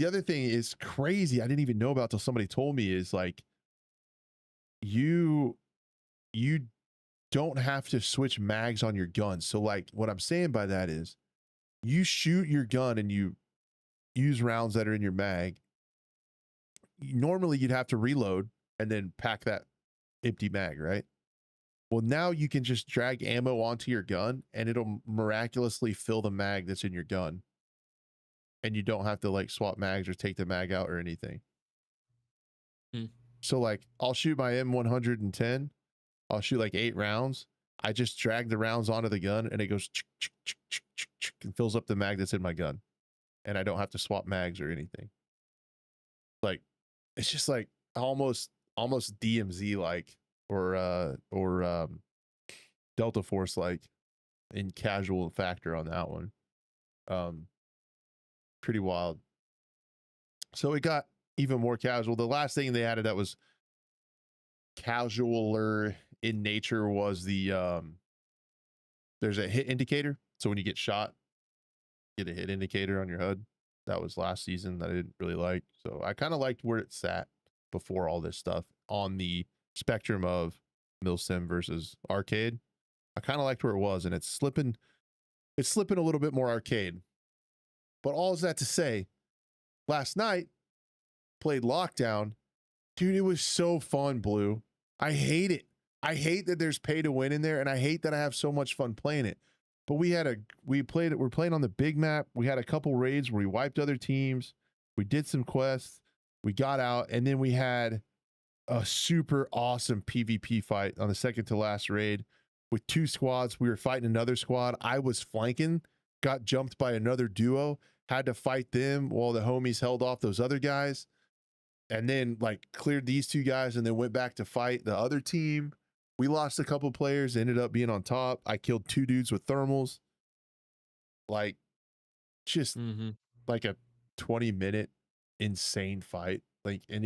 other thing is crazy. I didn't even know about till somebody told me is like you don't have to switch mags on your gun. So like what I'm saying by that is you shoot your gun and you use rounds that are in your mag. Normally you'd have to reload and then pack that empty mag, right? Well, now you can just drag ammo onto your gun and it'll miraculously fill the mag that's in your gun. And you don't have to like swap mags or take the mag out or anything. So like I'll shoot my M110. I'll shoot like 8 rounds. I just drag the rounds onto the gun and it goes and fills up the mag that's in my gun. And I don't have to swap mags or anything. Like it's just like almost DMZ like or Delta Force like in casual factor on that one. Pretty wild. So it got even more casual. The last thing they added that was casualer in nature was the there's a hit indicator. So when you get shot, get a hit indicator on your HUD. That was last season that I didn't really like. So I kind of liked where it sat before all this stuff on the spectrum of milsim versus arcade. I kind of liked where it was, and it's slipping a little bit more arcade. But all is that to say, last night played Lockdown. Dude, it was so fun, Blue. I hate it. I hate that there's pay to win in there, and I hate that I have so much fun playing it. But we're playing on the big map. We had a couple raids where we wiped other teams. We did some quests. We got out, and then we had a super awesome PvP fight on the second to last raid with 2 squads. We were fighting another squad. I was flanking, got jumped by another duo, had to fight them while the homies held off those other guys, and then like cleared these 2 guys and then went back to fight the other team. We lost a couple players, ended up being on top. I killed 2 dudes with thermals. Like, just like a 20-minute insane fight. Like, and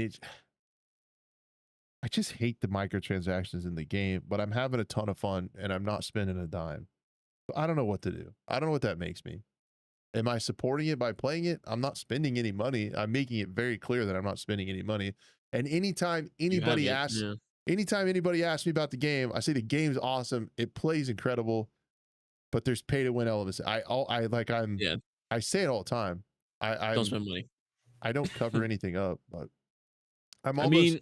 I just hate the microtransactions in the game, but I'm having a ton of fun and I'm not spending a dime. I don't know what to do. I don't know what that makes me. Am I supporting it by playing it? I'm not spending any money. I'm making it very clear that I'm not spending any money. And anytime anybody asks me about the game, I say the game's awesome. It plays incredible, but there's pay to win elements. I say it all the time. Don't spend money. I don't cover anything up, but I mean,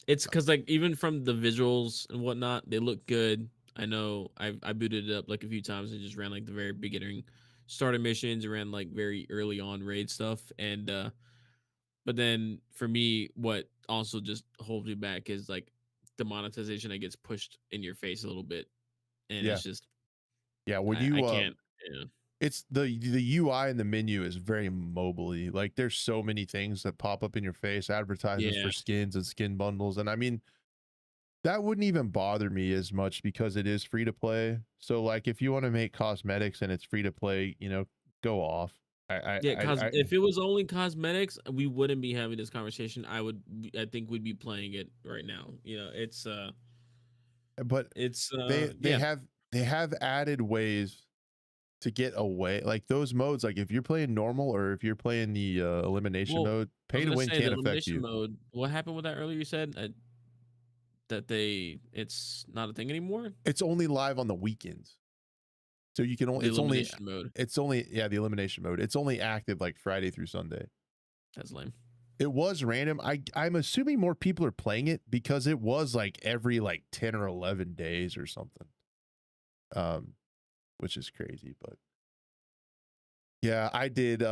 it's because like even from the visuals and whatnot, they look good. I know I booted it up like a few times and just ran like the very beginning starter missions, ran like very early on raid stuff, and but then for me, what also just holds me back is like the monetization that gets pushed in your face a little bit, and it's just when I can't. Yeah. It's the UI and the menu is very mobily. Like there's so many things that pop up in your face, advertisements for skins and skin bundles. And I mean, that wouldn't even bother me as much because it is free to play. So like if you want to make cosmetics and it's free to play, go off. If it was only cosmetics, we wouldn't be having this conversation. I think we'd be playing it right now. But they have added ways to get away, like those modes. Like if you're playing normal or if you're playing the elimination mode, pay to win can't affect you. Mode, what happened with that earlier? You said that it's not a thing anymore. It's only live on the weekends, so you can only the elimination mode. It's only active like Friday through Sunday. That's lame. It was random. I'm assuming more people are playing it because it was like every like 10 or 11 days or something. Which is crazy, but yeah, I did.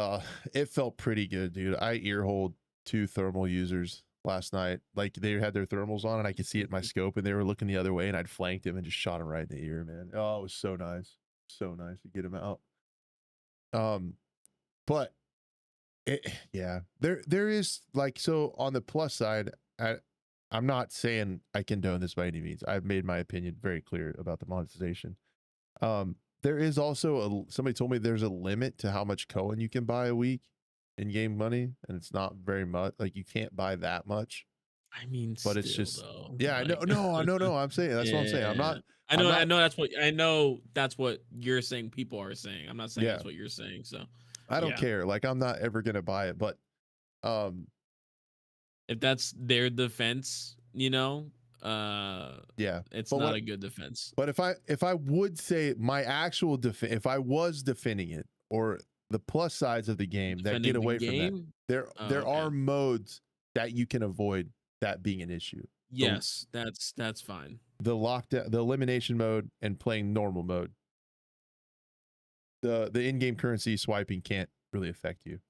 It felt pretty good, dude. I earholed 2 thermal users last night. Like they had their thermals on and I could see it in my scope and they were looking the other way and I'd flanked him and just shot him right in the ear, man. Oh, it was so nice. So nice to get him out. But there is like, so on the plus side, I'm not saying I condone this by any means. I've made my opinion very clear about the monetization. There is also somebody told me there's a limit to how much Cohen you can buy a week in game money, and it's not very much. Like you can't buy that much. I mean, but it's just I know. No, I'm saying that's what I'm saying. I'm not. I know that's what you're saying. People are saying. I'm not saying that's what you're saying. So I don't care. Like I'm not ever gonna buy it. But if that's their defense, it's not a good defense. But if I would say my actual if I was defending it, or the plus sides of the game that get away from that, there are modes that you can avoid that being an issue. Yes, that's fine. The lockdown, the elimination mode, and playing normal mode. The in-game currency swiping can't really affect you.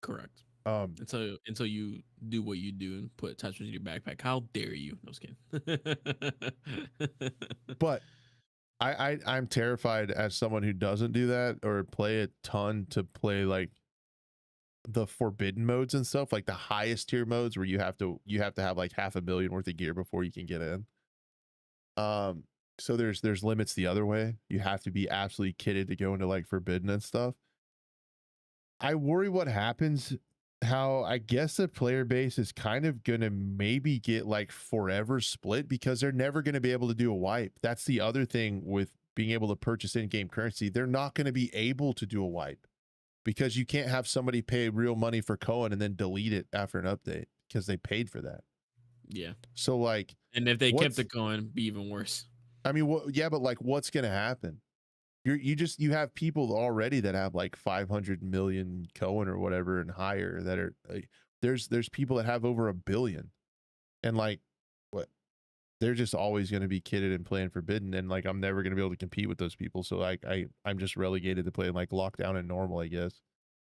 Correct. Until you do what you do and put attachments in your backpack. How dare you? No, kidding. But I'm terrified as someone who doesn't do that or play a ton to play like the forbidden modes and stuff, like the highest tier modes where you have to have like 500,000 worth of gear before you can get in. So there's limits the other way. You have to be absolutely kitted to go into like forbidden and stuff. I worry what happens how I guess the player base is kind of gonna maybe get like forever split because they're never gonna be able to do a wipe. That's the other thing with being able to purchase in-game currency. They're not gonna be able to do a wipe because you can't have somebody pay real money for Cohen and then delete it after an update because they paid for that. Yeah. So like, And if they kept what's it going, be even worse. I mean, what? Yeah, but like, what's gonna happen? You have people already that have like 500 million Cohen or whatever and higher that are there's people that have over 1 billion and like what they're just always going to be kitted and playing forbidden and like I'm never going to be able to compete with those people, so like I'm just relegated to playing like lockdown and normal, I guess.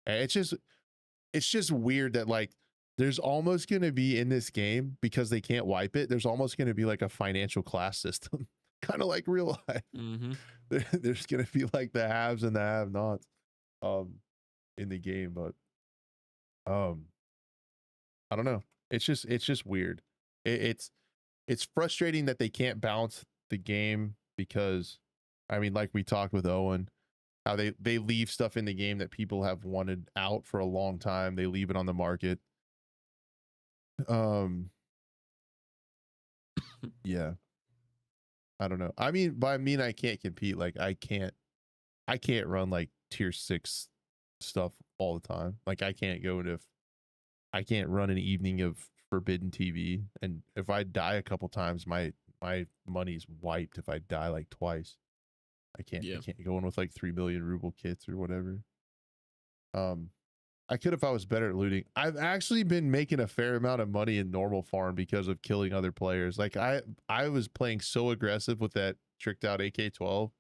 And it's just weird that like there's almost going to be in this game because they can't wipe it, there's almost going to be like a financial class system kind of like real life. Mm-hmm. There's gonna be like the haves and the have-nots um in the game, but um I don't know. It's just weird. It's frustrating that they can't balance the game because I mean, like we talked with Owen, how they leave stuff in the game that people have wanted out for a long time. They leave it on the market. Um yeah, I don't know. I mean, by mean I can't compete. Like I can't run like tier 6 stuff all the time. Like I can't run an evening of forbidden TV, and if I die a couple times, my money's wiped. If I die like twice, I Yeah. can't go in with like 3 million ruble kits or whatever. Um, I could if I was better at looting. I've actually been making a fair amount of money in normal farm because of killing other players. Like I was playing so aggressive with that tricked out AK-12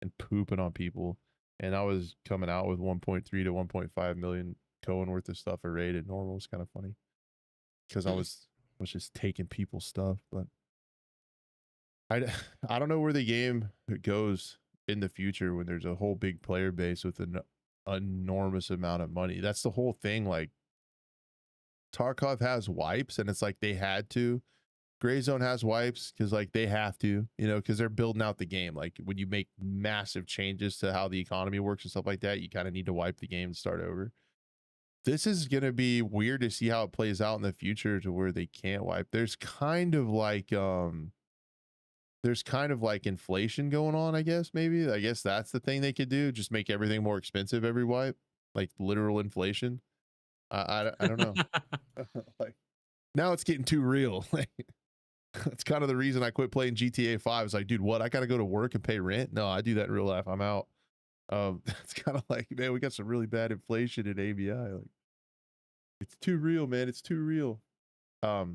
and pooping on people, and I was coming out with 1.3 to 1.5 million Cohen worth of stuff a raid at normal. It's kind of funny because I was just taking people's stuff, but I I don't know where the game goes in the future when there's a whole big player base with an enormous amount of money. That's the whole thing. Like Tarkov has wipes, and it's like they had to. Gray Zone has wipes because like they have to, because they're building out the game. Like when you make massive changes to how the economy works and stuff like that, you kind of need to wipe the game and start over. This is going to be weird to see how it plays out in the future to where they can't wipe. There's kind of like inflation going on, I guess. Maybe I guess that's the thing they could do, just make everything more expensive every wipe, like literal inflation. I don't know. Like now it's getting too real. Like that's kind of the reason I quit playing GTA 5. It's like, dude, what? I got to go to work and pay rent? No, I do that in real life. I'm out. It's kind of like, man, we got some really bad inflation in ABI. Like it's too real, man. It's too real. But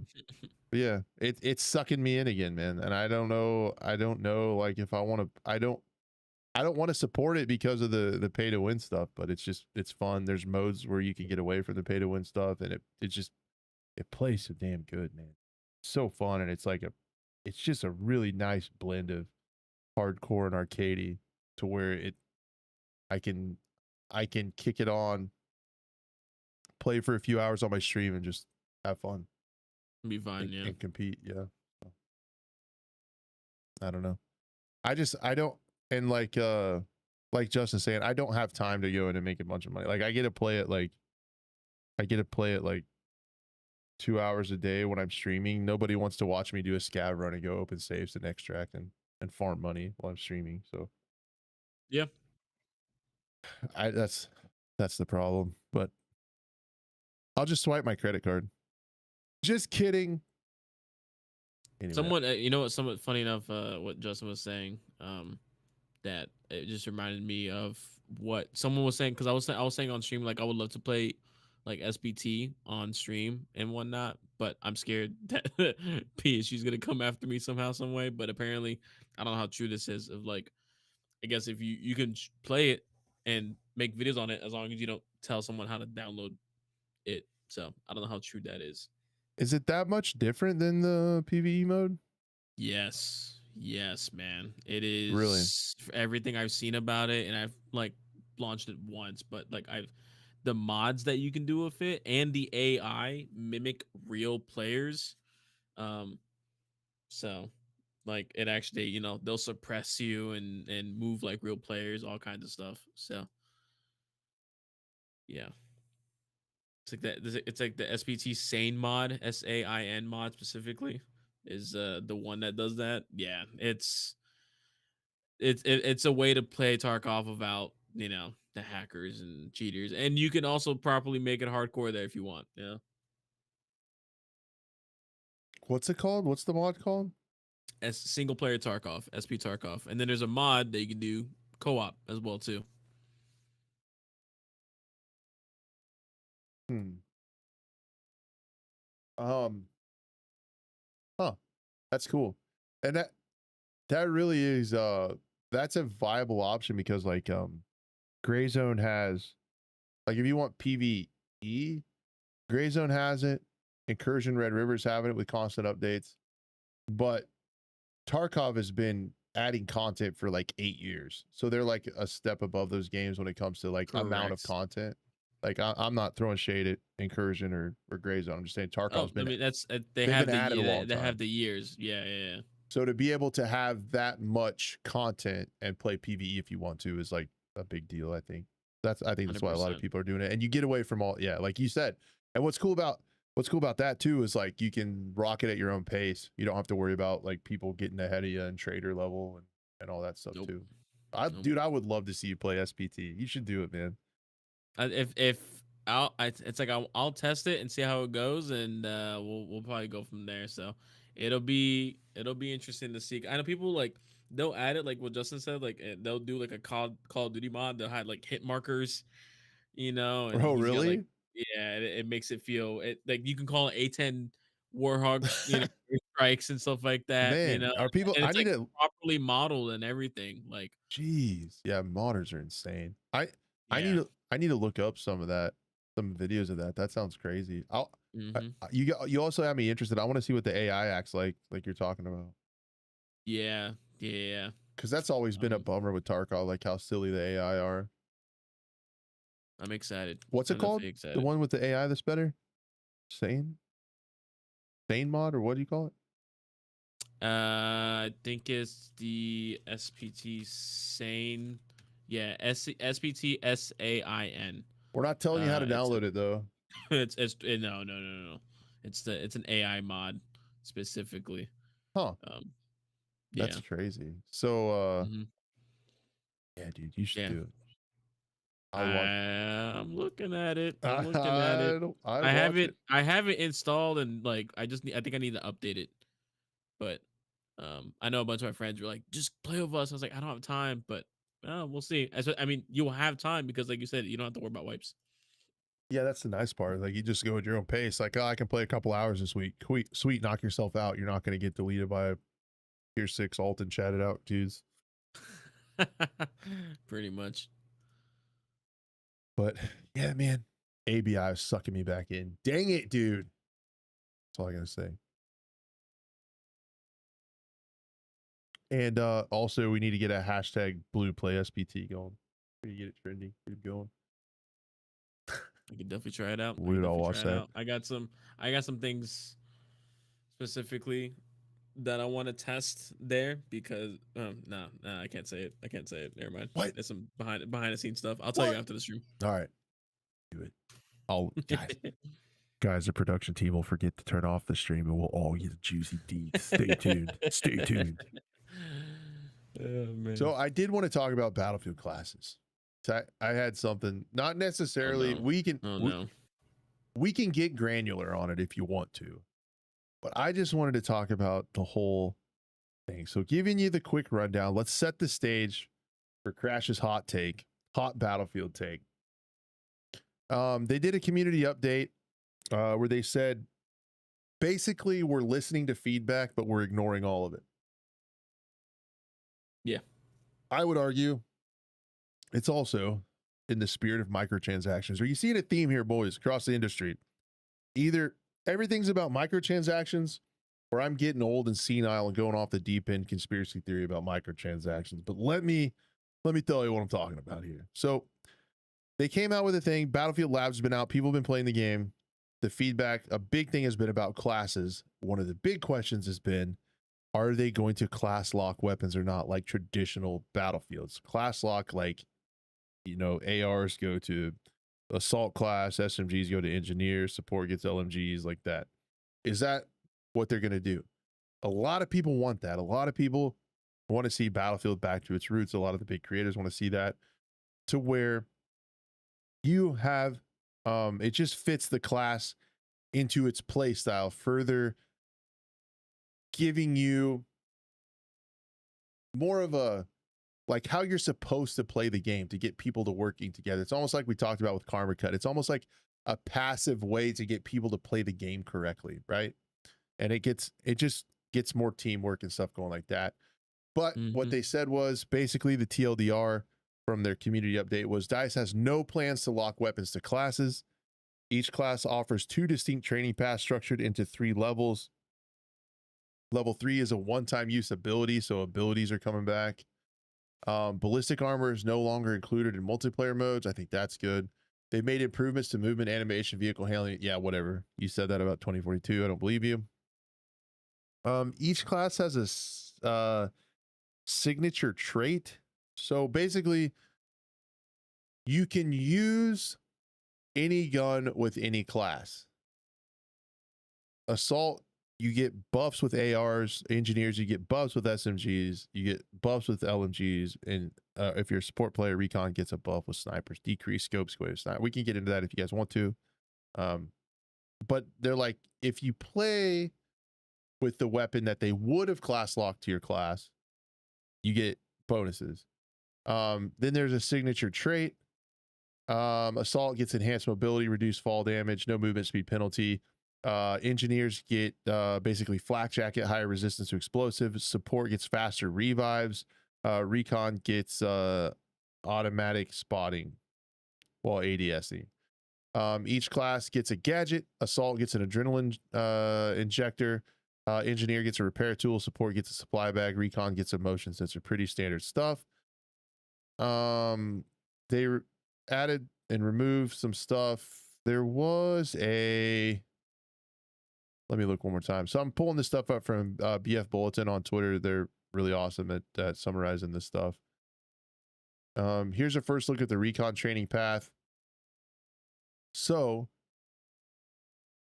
yeah, it's sucking me in again, man. And I don't know like if I want to I don't want to support it because of the pay to win stuff, but it's fun. There's modes where you can get away from the pay to win stuff, and it plays so damn good, man. So fun, and it's just a really nice blend of hardcore and arcadey to where I can I can kick it on, play for a few hours on my stream, and just have fun Be fine. Yeah. and compete. Yeah. So, I don't know. I don't and like Justin saying, I don't have time to go in and make a bunch of money. Like I get to play it like 2 hours a day when I'm streaming. Nobody wants to watch me do a scav run and go open saves and extract and farm money while I'm streaming. So Yeah. I that's the problem. But I'll just swipe my credit card. Just kidding. Anyway, Somewhat, somewhat funny enough, what Justin was saying, that it just reminded me of what someone was saying, because I was saying on stream, like I would love to play like SBT on stream and whatnot, but I'm scared that PSG's gonna come after me somehow, some way. But apparently, I don't know how true this is. Of like, I guess if you can play it and make videos on it as long as you don't tell someone how to download it. So I don't know how true that is. is it that much different than the PvE mode? Yes. Yes, man. It Really? is everything I've seen about it, and I've like launched it once, but like I've the mods that you can do with it and the AI mimic real players. Um, so like it actually, they'll suppress you and move like real players, all kinds of stuff. So yeah. It's like that. It's like the SPT Sane mod, SAIN mod specifically, is the one that does that. Yeah, it's a way to play Tarkov without the hackers and cheaters, and you can also properly make it hardcore there if you want. Yeah, What's it called? What's the mod called? as single player Tarkov, SP Tarkov, and then there's a mod that you can do co-op as well too. Hmm. Um. Huh. That's cool. And that really is that's a viable option because like Gray Zone has, like, if you want PvE, Gray Zone has it. Incursion Red River's having it with constant updates. But Tarkov has been adding content for like 8 years. So they're like a step above those games when it comes to like amount of Correct. content. Like I'm not throwing shade at Incursion or Gray Zone. I'm just saying Tarkov's Oh, I been, mean that's they they've have been the at it a long they have time. the years. Yeah, yeah, yeah. So to be able to have that much content and play PvE if you want to is like a big deal, I think. I think that's why a lot of 100%. people are doing it. And you get away from all, yeah, like you said. And what's cool about that too is like you can rock it at your own pace. You don't have to worry about like people getting ahead of you in trader level and all that stuff Nope. too. Nope. Dude, I would love to see you play SPT. You should do it, man. If it's like I'll test it and see how it goes, and we'll probably go from there. So it'll be interesting to see. I know people like they'll add it like what Justin said, like they'll do like a Call of Duty mod. They'll have like hit markers, and Oh, he's got like really? yeah, it makes it feel like you can call it A10 Warhawk, strikes and stuff like that, Man, are people, and I it's need like to, properly modeled and everything. Like jeez. Yeah, modders are insane. yeah. I need to look up some of that, some videos of that. That sounds crazy. Hmm. You also have me interested. I want to see what the AI acts like you're talking about. Yeah, yeah. Because that's always been a Um, bummer with Tarkov, like how silly the AI are. I'm excited. What's it I'm called? definitely The excited. one with the AI that's better? Sane? Sane mod, or what do you call it? I think it's the SPT Sane. Yeah, SPT SAIN. We're not telling you how to It's a download it though. no. It's an AI mod specifically. Huh. Um, That's yeah. crazy. So Hmm. yeah, dude, you should Yeah. do it. I would watch. I'm looking at it. I'm looking at it. I'd watch it. I have it installed and like I think I need to update it. But I know a bunch of my friends were like, just play with us. I was like, I don't have time, but we'll see. I mean, you'll have time because, like you said, you don't have to worry about wipes. Yeah, that's the nice part. Like you just go at your own pace. Like, oh, I can play a couple hours this week. Sweet, knock yourself out. You're not going to get deleted by a tier 6 alt and chat it out, dudes. Pretty much. But yeah, man, ABI is sucking me back in. Dang it, dude. That's all I gotta say. And also, we need to get a hashtag blue play SPT going. We get it trending. Get it going. I can definitely try it out. I can We'd all definitely watch try it that. out. I got some things specifically that I want to test there because no, I can't say it. I can't say it. Never mind. What? There's some behind the scenes stuff. I'll tell you What? after the stream. All right, do it. Oh, guys, the production team will forget to turn off the stream, and we'll all get juicy deets. Stay tuned. Stay tuned. Oh man. So I did want to talk about Battlefield classes. So I had something, not Oh necessarily. no. Oh no. We can get granular on it if you want to, but I just wanted to talk about the whole thing. So giving you the quick rundown, let's set the stage for Crash's hot take, hot Battlefield take. They did a community update where they said basically we're listening to feedback, but we're ignoring all of it. Yeah. I would argue it's also in the spirit of microtransactions. Are you seeing a theme here, boys, across the industry? Either everything's about microtransactions, or I'm getting old and senile and going off the deep end conspiracy theory about microtransactions. But let me tell you what I'm talking about here. So they came out with a thing. Battlefield Labs has been out. People have been playing the game. The feedback, a big thing has been about classes. One of the big questions has been, are they going to class lock weapons or not, like traditional Battlefields? Class lock, like, ARs go to assault class, SMGs go to engineers, support gets LMGs, like that. Is that what they're going to do? A lot of people want that. A lot of people want to see Battlefield back to its roots. A lot of the big creators want to see that, to where you have it just fits the class into its play style, further giving you more of a, like, how you're supposed to play the game to get people to working together. It's almost like we talked about with Karma Cut. It's almost like a passive way to get people to play the game correctly, right? And it just gets more teamwork and stuff going like that. But what Mm-hmm. they said was basically the TLDR from their community update was DICE has no plans to lock weapons to classes. Each class offers 2 distinct training paths structured into 3 levels. Level 3 is a one-time use ability, so abilities are coming back. Ballistic armor is no longer included in multiplayer modes. I think that's good. They've made improvements to movement, animation, vehicle handling. Yeah, whatever. You said that about 2042. I don't believe you. Each class has a signature trait. So basically, you can use any gun with any class. Assault, you get buffs with ARs. Engineers, you get buffs with SMGs. You get buffs with LMGs. And if you're a support player, recon gets a buff with snipers. Decrease scope square sniper. We can get into that if you guys want to. But they're like, if you play with the weapon that they would have class locked to your class, you get bonuses. Then there's a signature trait. Assault gets enhanced mobility, reduced fall damage, no movement speed penalty. Engineers get basically flak jacket, higher resistance to explosives. Support gets faster revives. Recon gets automatic spotting while ADSing. Each class gets a gadget. Assault gets an adrenaline injector. Engineer gets a repair tool. Support gets a supply bag. Recon gets a motion sensor. Pretty standard stuff. They added and removed some stuff. There was a, let me look one more time. So I'm pulling this stuff up from BF Bulletin on Twitter. They're really awesome at summarizing this stuff. Here's a first look at the recon training path. So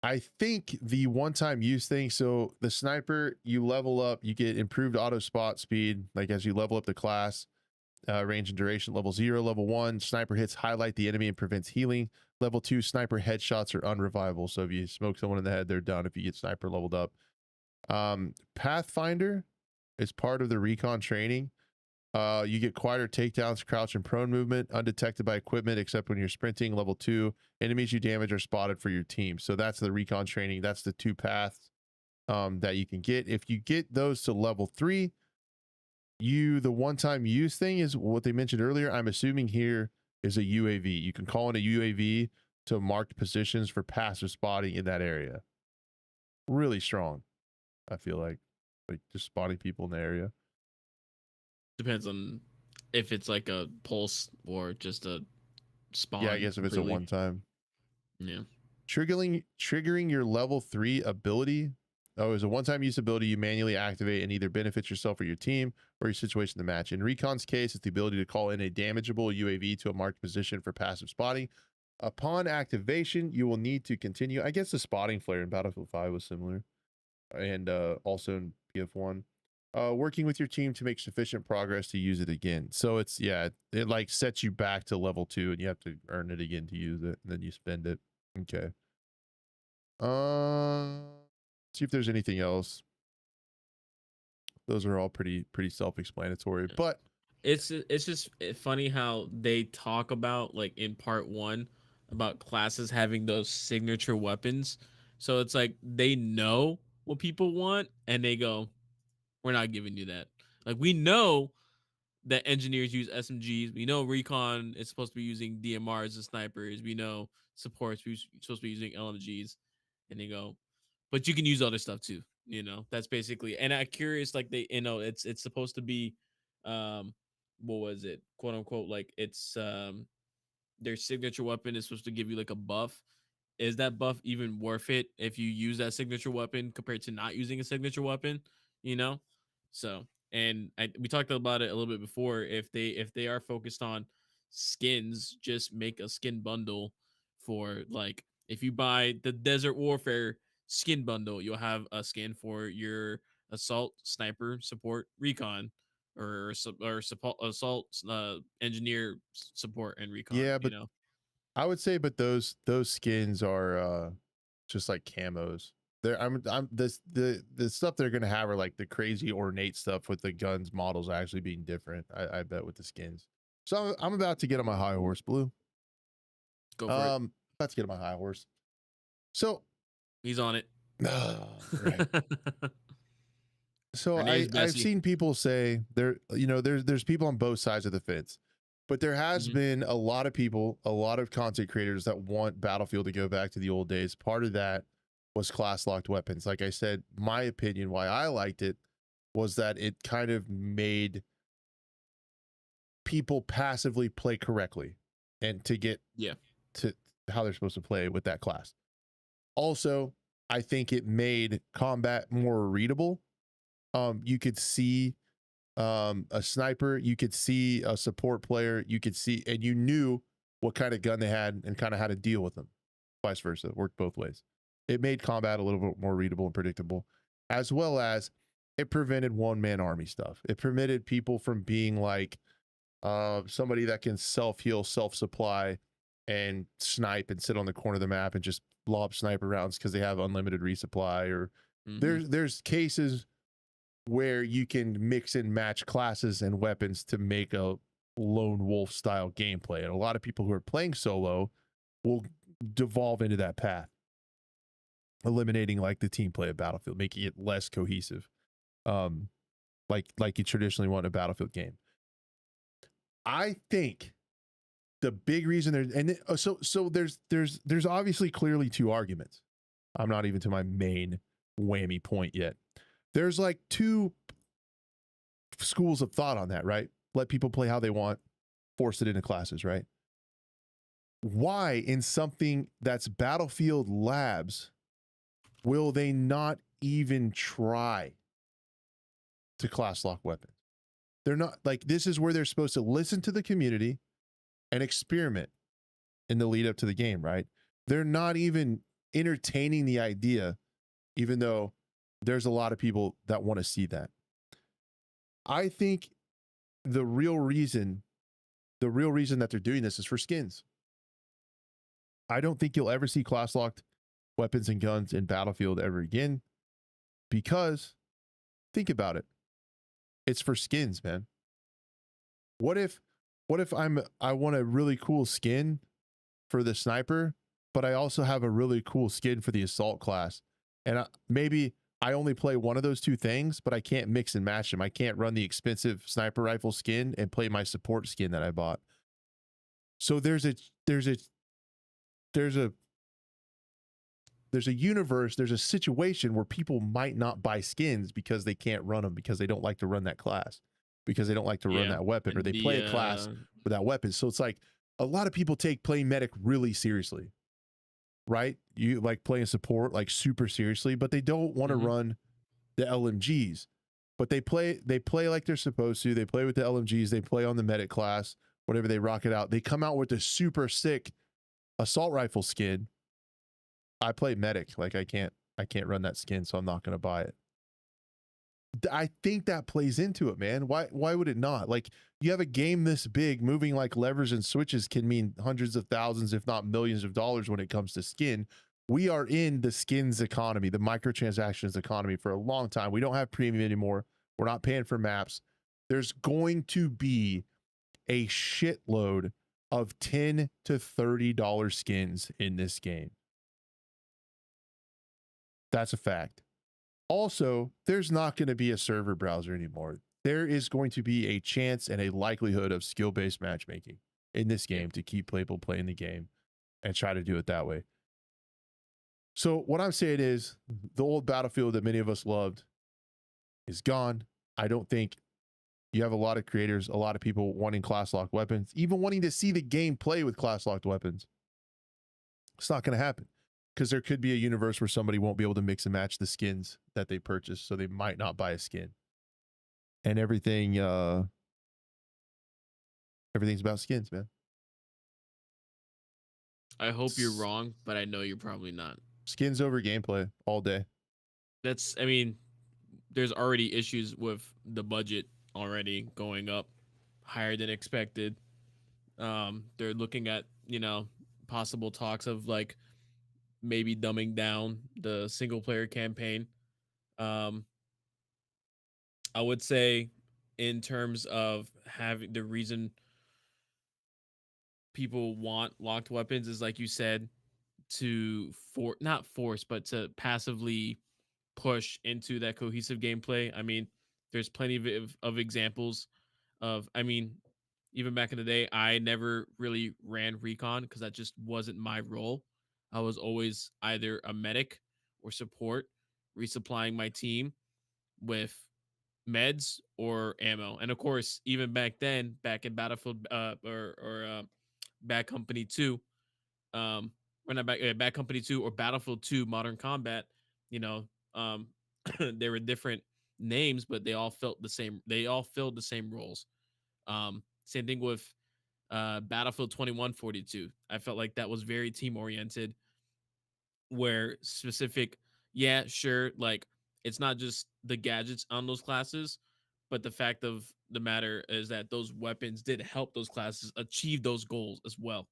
I think the one-time use thing, so the sniper, you level up, you get improved auto spot speed, like as you level up the class. Range and duration, level 0. Level 1, sniper hits highlight the enemy and prevents healing. Level 2, sniper headshots are unrevivable. So if you smoke someone in the head, they're done if you get sniper leveled up. Pathfinder is part of the recon training. You get quieter takedowns, crouch, and prone movement, undetected by equipment except when you're sprinting. Level 2, enemies you damage are spotted for your team. So that's the recon training. That's the 2 paths that you can get. If you get those to level 3, the one-time use thing is what they mentioned earlier. I'm assuming here is a UAV. You can call in a UAV to marked positions for passive spotting in that area. Really strong, I feel like just spotting people in the area. Depends on if it's like a pulse or just a spawn. Yeah, I guess if it's a one-time. Yeah. Triggering your level 3 ability. Oh, is a one-time use ability you manually activate and either benefits yourself or your team or your situation in the match. In Recon's case, it's the ability to call in a damageable UAV to a marked position for passive spotting. Upon activation, you will need to continue. I guess the spotting flare in Battlefield 5 was similar, and also in BF1. Working with your team to make sufficient progress to use it again. So it's, yeah, it like sets you back to level 2 and you have to earn it again to use it, and then you spend it. Okay. See if there's anything else. Those are all pretty self-explanatory, but it's just funny how they talk about, like, in part 1 about classes having those signature weapons. So it's like they know what people want and they go, we're not giving you that. Like, we know that engineers use SMGs. We know recon is supposed to be using DMRs and snipers. We know support's supposed to be using LMGs, and they go, but you can use other stuff too. That's basically. And I'm curious, like, it's supposed to be, what was it, quote unquote, like, it's their signature weapon is supposed to give you like a buff. Is that buff even worth it if you use that signature weapon compared to not using a signature weapon? You know, so and we talked about it a little bit before. If they are focused on skins, just make a skin bundle for like if you buy the Desert Warfare skin bundle, you'll have a skin for your assault, sniper, support, recon, assault, engineer, support, and recon. Yeah, You but know, I would say, but those skins are just like camos. I'm this the stuff they're gonna have are like the crazy ornate stuff with the guns models actually being different. I bet with the skins. So I'm about to get on my high horse, Blue. go for it. About to get on my high horse. So, He's on it. right. So Her name's I've Bessie. seen people say there, you know, there's people on both sides of the fence, but there has Mhm. been a lot of people, a lot of content creators that want Battlefield to go back to the old days. Part of that was class locked weapons. Like I said, my opinion why I liked it was that it kind of made people passively play correctly and to get Yeah. to how they're supposed to play with that class. Also, I think it made combat more readable. You could see a sniper, you could see a support player, you could see, and you knew what kind of gun they had and kind of how to deal with them. Vice versa, it worked both ways. It made combat a little bit more readable and predictable, as well as it prevented one-man army stuff. It permitted people from being like somebody that can self-heal, self-supply, and snipe and sit on the corner of the map and just lob sniper rounds because they have unlimited resupply. Or Mhm. there's cases where you can mix and match classes and weapons to make a lone wolf style gameplay. And a lot of people who are playing solo will devolve into that path, eliminating like the team play of Battlefield, making it less cohesive. Um, like you traditionally want in a Battlefield game. I think the big reason there's so there's obviously clearly two arguments. I'm not even to my main whammy point yet. There's like two schools of thought on that, right? Let people play how they want, force it into classes, right? Why in something that's Battlefield Labs will they not even try to class lock weapons? They're not like, this is where they're supposed to listen to the community and experiment in the lead up to the game, right? They're not even entertaining the idea, even though there's a lot of people that want to see that. I think the real reason that they're doing this is for skins. I don't think you'll ever see class locked weapons and guns in Battlefield ever again, because think about it. It's for skins, man. What if I want a really cool skin for the sniper, but I also have a really cool skin for the assault class. And maybe I only play one of those two things, but I can't mix and match them. I can't run the expensive sniper rifle skin and play my support skin that I bought. So there's a universe, there's a situation where people might not buy skins because they can't run them, because they don't like to run that class, because they don't like to run Yeah. that weapon, or And they play a class with that weapon. So it's like a lot of people take playing medic really seriously, right? You like playing support like super seriously, but they don't want to Mhm. run the LMGs. But they play like they're supposed to. They play with the LMGs, they play on the medic class, whatever they rock it out. They come out with a super sick assault rifle skin. I play medic, like I can't run that skin, so I'm not going to buy it. I think that plays into it, man. Why would it not? Like, you have a game this big, moving like levers and switches can mean hundreds of thousands, if not millions of dollars when it comes to skin. We are in the skins economy, the microtransactions economy, for a long time. We don't have premium anymore. We're not paying for maps. There's going to be a shitload of $10 to $30 skins in this game. That's a fact. Also, there's not going to be a server browser anymore. There is going to be a chance and a likelihood of skill-based matchmaking in this game to keep people playing the game and try to do it that way. So what I'm saying is, the old Battlefield that many of us loved is gone. I don't think you have a lot of creators, a lot of people wanting class locked weapons, even wanting to see the game play with class locked weapons. It's not going to happen, because there could be a universe where somebody won't be able to mix and match the skins that they purchased, so they might not buy a skin. And everything's about skins, man. I hope you're S- wrong, but I know you're probably not. Skins over gameplay all day. I mean, there's already issues with the budget already going up higher than expected. They're looking at, possible talks of like maybe dumbing down the single player campaign. Um, I would say, in terms of having the reason people want locked weapons, is like you said, to not force, but to passively push into that cohesive gameplay. I mean, there's plenty of examples of, I mean, even back in the day, I never really ran recon because that just wasn't my role. I was always either a medic or support, resupplying my team with meds or ammo. And of course, even back then, back in Battlefield or Bad Company 2, or not Bad Company 2 or Battlefield 2 Modern Combat, you know, um there were different names, but they all felt the same. They all filled the same roles. Same thing with Battlefield 2142. I felt like that was very team oriented, where specific, yeah, sure, like it's not just the gadgets on those classes, but the fact of the matter is that those weapons did help those classes achieve those goals as well.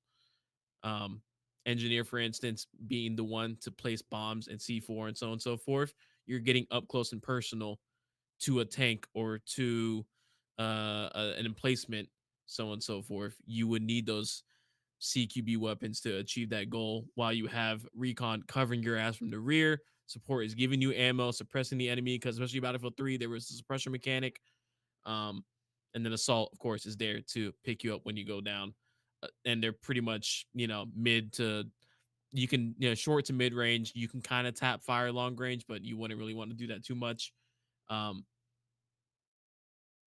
um Engineer, for instance, being the one to place bombs and C4 and so on and so forth, you're getting up close and personal to a tank or to an emplacement, so on and so forth. You would need those CQB weapons to achieve that goal, while you have recon covering your ass from the rear. Support is giving you ammo, suppressing the enemy, because especially Battlefield 3, there was a suppression mechanic. Um, and then assault, of course, is there to pick you up when you go down. And they're pretty much, mid to, you can, short to mid range. You can kind of tap fire long range, but you wouldn't really want to do that too much. Um,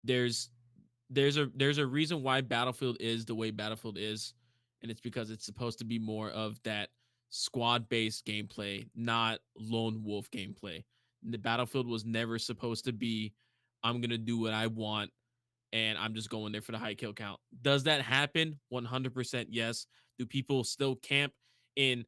there's there's a reason why Battlefield is the way Battlefield is, and it's because it's supposed to be more of that squad based gameplay, not lone wolf gameplay. The Battlefield was never supposed to be, I'm gonna do what I want and I'm just going there for the high kill count. Does that happen? 100% yes. Do people still camp in,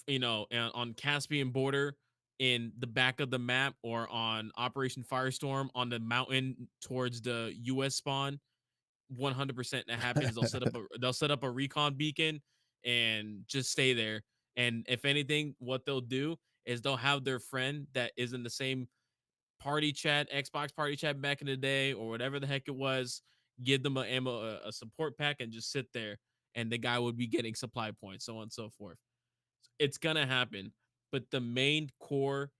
on Caspian border in the back of the map, or on Operation Firestorm on the mountain towards the US spawn? 100% that happens. They'll set up a recon beacon and just stay there. And if anything, what they'll do is they'll have their friend that is in the same party chat, Xbox party chat back in the day, or whatever the heck it was, give them a support pack and just sit there. And the guy would be getting supply points, so on and so forth. It's gonna happen. But the main core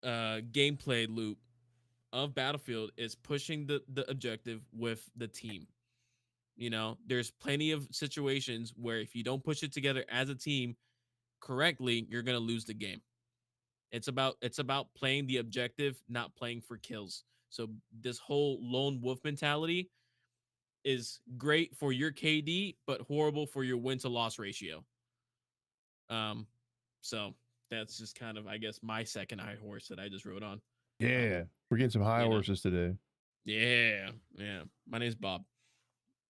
gameplay loop of Battlefield is pushing the objective with the team. There's plenty of situations where if you don't push it together as a team correctly, you're gonna lose the game. It's about playing the objective, not playing for kills. So this whole lone wolf mentality is great for your KD, but horrible for your win to loss ratio. Um, so that's just kind of, I guess, my second high horse that I just rode on. Yeah, Um, we're getting some high you know, horses today. yeah, yeah. My name's Bob.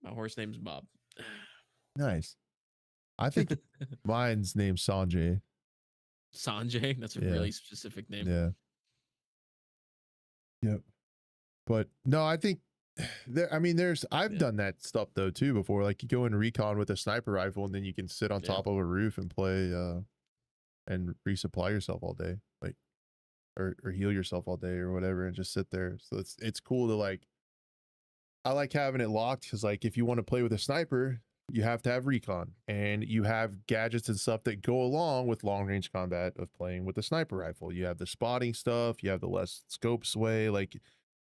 My horse name's Bob. Nice. I think mine's named Sanjay. Sanjay. That's a Yeah, really specific name. yeah, yep. But no, I think there. I mean, I've Yeah, done that stuff though too before. Like you go in recon with a sniper rifle, and then you can sit on yeah. top of a roof and play and resupply yourself all day, like or heal yourself all day or whatever, and just sit there. So it's cool to like. I like having it locked because like if you want to play with a sniper, you have to have recon, and you have gadgets and stuff that go along with long range combat of playing with the sniper rifle. You have the spotting stuff, you have the less scope sway, like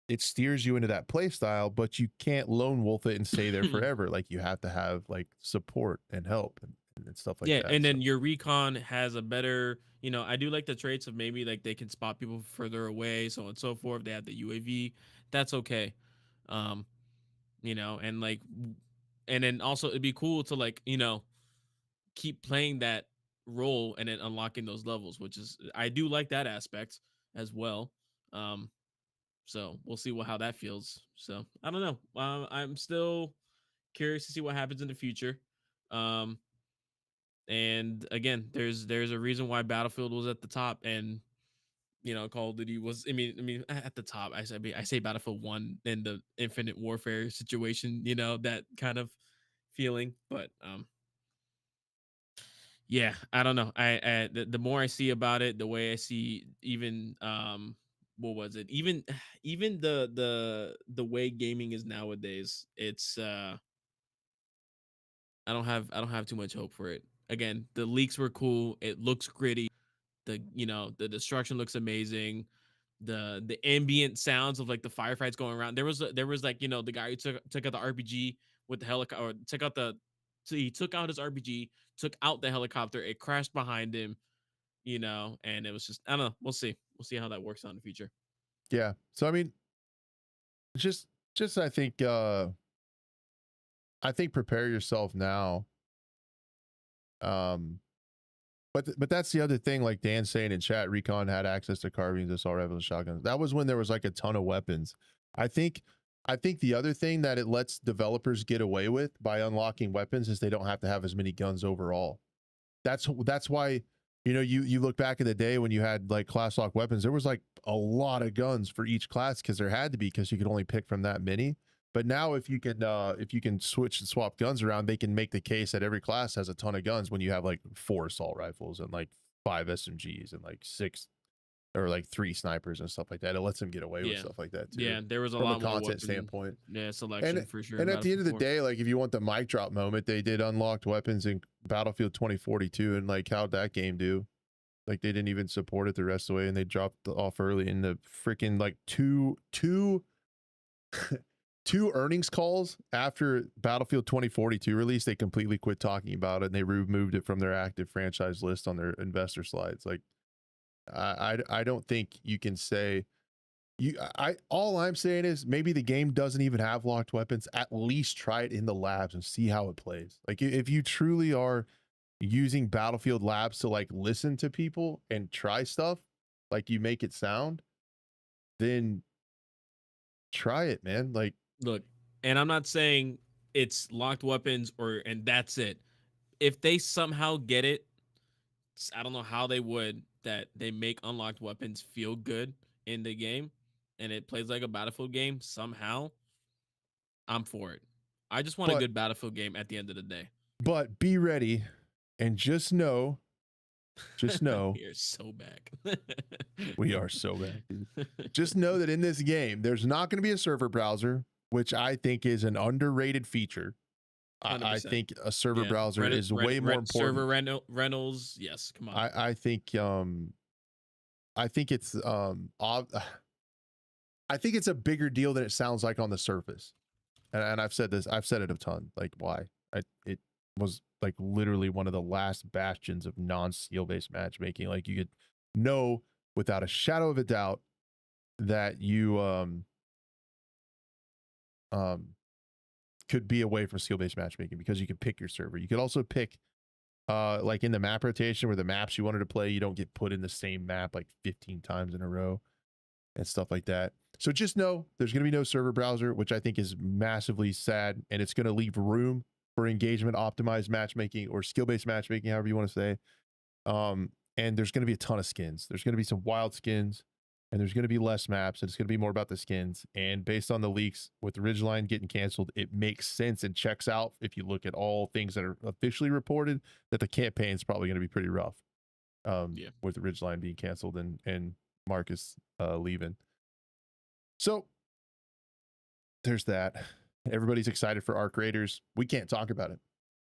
it steers you into that play style, but you can't lone wolf it and stay there forever. Like you have to have like support and help and stuff like Yeah, that. and So then your recon has a better, I do like the traits of maybe like they can spot people further away, so on and so forth. They have the UAV. That's okay. Um, and like, and then also it'd be cool to like, keep playing that role and then unlocking those levels, which is, I do like that aspect as well. Um, so we'll see how that feels. So I don't know. I'm still curious to see what happens in the future. Um, and again, there's a reason why Battlefield was at the top, and Call of Duty was. I mean, at the top. I say Battlefield One in the Infinite Warfare situation. That kind of feeling, but yeah, I don't know. The more I see about it, the way I see even what was it? Even the way gaming is nowadays, it's I don't have too much hope for it. Again, the leaks were cool. It looks gritty. The destruction looks amazing. The ambient sounds of like the firefights going around. There was like the guy who took out the RPG with the helicopter, or took out the so he took out his RPG, took out the helicopter, it crashed behind him, and it was just, I don't know. We'll see how that works out in the future. Yeah. So I mean, just just I think prepare yourself now. Um but that's the other thing, like Dan saying in chat, Recon had access to carbines, assault rifles, shotguns. That was when there was like a ton of weapons. I think I think the other thing that it lets developers get away with by unlocking weapons is they don't have to have as many guns overall. That's why you look back in the day when you had like class lock weapons, there was like a lot of guns for each class because there had to be, because you could only pick from that many. But now if you can switch and swap guns around, they can make the case that every class has a ton of guns when you have like 4 assault rifles and like 5 SMGs and like 6 or like 3 snipers and stuff like that. It lets them get away with Yeah, stuff like that too, yeah. There was a from a lot more content weapon, standpoint. yeah, And selection for sure in and at the end Battlefield of the 4. day, like if you want the mic drop moment, they did unlocked weapons in Battlefield 2042, and like how'd that game do? Like they didn't even support it the rest of the way, and they dropped off early in the freaking like two two earnings calls after Battlefield 2042 release. They completely quit talking about it, and they removed it from their active franchise list on their investor slides. Like I don't think you can say all I'm saying is maybe the game doesn't even have locked weapons. At least try it in the labs and see how it plays. Like if you truly are using Battlefield labs to like listen to people and try stuff like you make it sound, then try it, man. Like Look, and I'm not saying it's locked weapons and that's it. If they somehow get it, I don't know how they would, that they make unlocked weapons feel good in the game and it plays like a Battlefield game somehow. I'm for it. I just want a but good Battlefield game at the end of the day. be ready and just know We are so back. we are so bad, dude. Just know that in this game there's not going to be a server browser, which I think is an underrated feature. I 100%. think a server Yeah, browser is way more server important. rentals. Yes, come on. I think it's I think it's a bigger deal than it sounds like on the surface. And I've said this, I've said it a ton. Like why? It was like literally one of the last bastions of non-skill based matchmaking. Like you could know without a shadow of a doubt that you um could be away from skill based matchmaking because you could pick your server. You could also pick like in the map rotation where the maps you wanted to play, you don't get put in the same map like 15 times in a row and stuff like that. So just know there's going to be no server browser, which I think is massively sad, and it's going to leave room for engagement optimized matchmaking or skill based matchmaking, however you want to say. And there's going to be a ton of skins. There's going to be some wild skins, and there's going to be less maps, and it's going to be more about the skins. And based on the leaks with Ridgeline getting canceled, it makes sense and checks out if you look at all things that are officially reported that the campaign is probably going to be pretty rough. Yeah. With the Ridgeline being canceled and Marcus leaving. So there's that. Everybody's excited for Arc Raiders. We can't talk about it.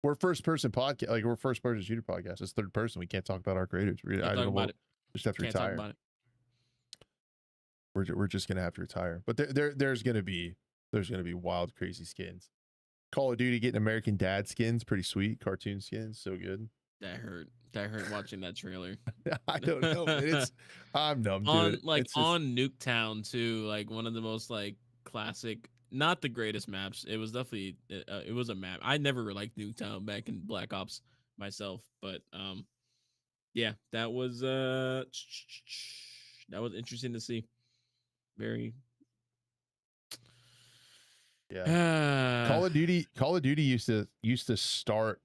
We're first person podcast, like we're first person shooter podcast. It's third person. We can't talk about Arc Raiders. I don't know. We'll just have to Can't talk retire. about it. We're just gonna have to retire. But there's gonna be wild, crazy skins. Call of Duty getting American Dad skins, pretty sweet. Cartoon skins, so good. That hurt. That hurt watching that trailer. I don't know. I'm numb to On it. like It's just on Nuketown too, like one of the most like classic, not the greatest maps. It was definitely it was a map. I never liked Nuketown back in Black Ops myself, but yeah, that was that was interesting to see. Very yeah. Call of Duty used to start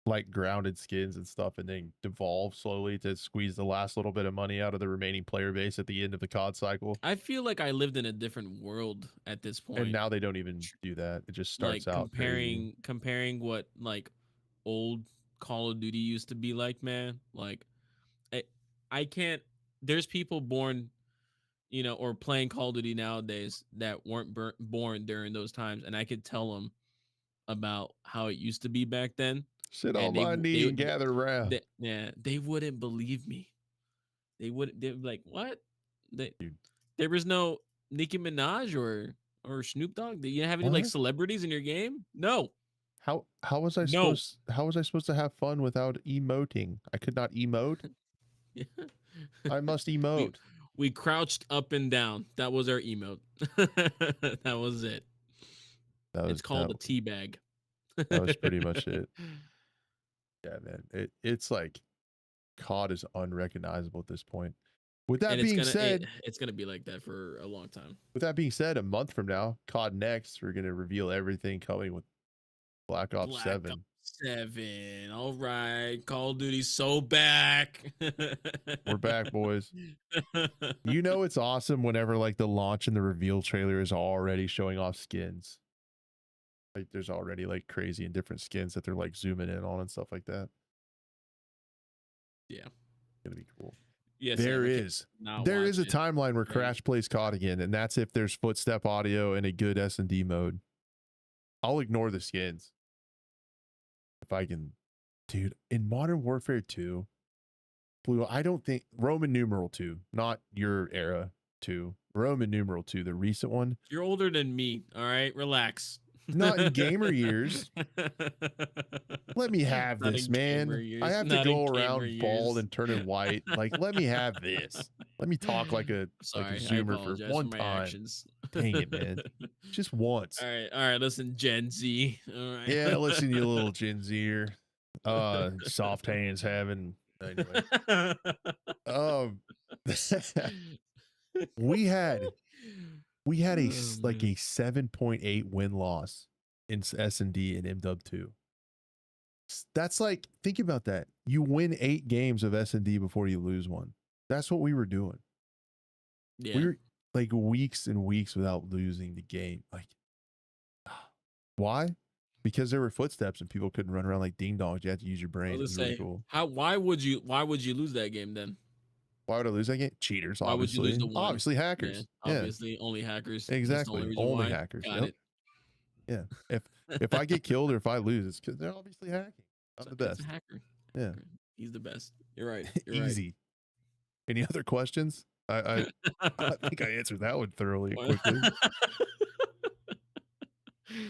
like grounded skins and stuff, and then devolve slowly to squeeze the last little bit of money out of the remaining player base at the end of the COD cycle. I feel like I lived in a different world at this And point. now they don't even do that. It just starts Like out crazy. comparing what like old Call of Duty used to be like, man. Like I, I can't. There's people born, or playing Call of Duty nowadays that weren't born during those times, and I could tell them about how it used to be back then, Sit and on my knee and gather around. yeah, they wouldn't believe me. They'd be like, what? They, Dude, there was no Nicki Minaj or Snoop Dogg. Do you have any like what? celebrities in your game? No, no. How was I supposed to have fun without emoting? I could not emote. I must we emote. we crouched up and down. That was our emote. That was it. That It's was called a tea bag. that was pretty much it. Yeah, man. It's like COD is unrecognizable at this point. With that And being said, it's gonna be like that for a long time. a month from now, COD Next, we're gonna reveal everything coming with Black Ops Black 7. Ops 7. All right. Call of Duty's so back. We're back, boys. You know it's awesome whenever like the launch and the reveal trailer is already showing off skins. Like there's already like crazy and different skins that they're like zooming in on and stuff like that. Yeah. It's gonna be cool. Yes, There I can't is. not There watch is a it. timeline where Right. Crash plays COD again, and that's if there's footstep audio and a good S&D mode. I'll ignore the skins if I can. Dude, in Modern Warfare 2, Blue, I don't think Roman numeral 2, not your era 2. Roman numeral 2, the recent one. You're older than me. All right. Relax. Not in gamer years. Let me have Not this, in gamer man. I years. have to Not in go gamer around bald years. and turning white. Like, let me have this. Let me talk like a Sorry. I zoomer for apologize for one my time. actions. Dang it, man. Just once. All right. All right. Listen, Gen Z. All right. Yeah, listen, you little Gen Zer. Soft hands having anyway. Um we had Oh, like man. a 7.8 win loss in S&D and MW2. That's like, think about that. You win 8 games of S&D before you lose one. That's what we were doing. We Yeah. were like weeks and weeks without losing the game. Like, why? Because there were footsteps and people couldn't run around like ding dongs. You had to use your I brain. It was was gonna really say, cool. why would you lose that game then? Why would I lose that game? Cheaters, Why would you lose obviously. the one? Obviously, Yeah, hackers. Yeah, obviously only hackers. That's the only exactly. reason Only why. hackers. Got Yep. it. Yeah. If I get killed or if I lose, it's because they're obviously hacking. I'm the It's a best. hacker. Yeah. Okay. He's the best. You're right. You're right. Easy. Any other questions? I think I answered that one thoroughly and Well, quickly.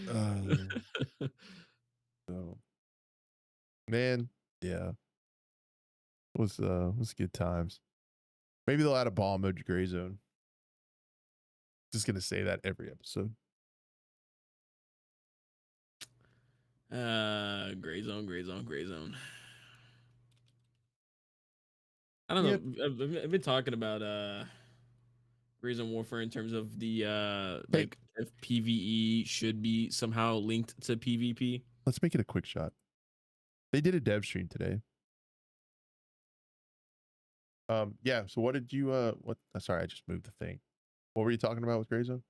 Uh, so man, yeah. Was good times. Maybe they'll add a bomb mode to Gray Zone. Just gonna say that every episode. Gray zone, gray zone, gray zone. I don't Yep. know. I've been talking about Gray Zone Warfare in terms of the Hey, like if PVE should be somehow linked to PvP. let's make it a quick shot. They did a dev stream today. Yeah, so what did you what sorry, I just moved the thing. What were you talking about with Gray Zone?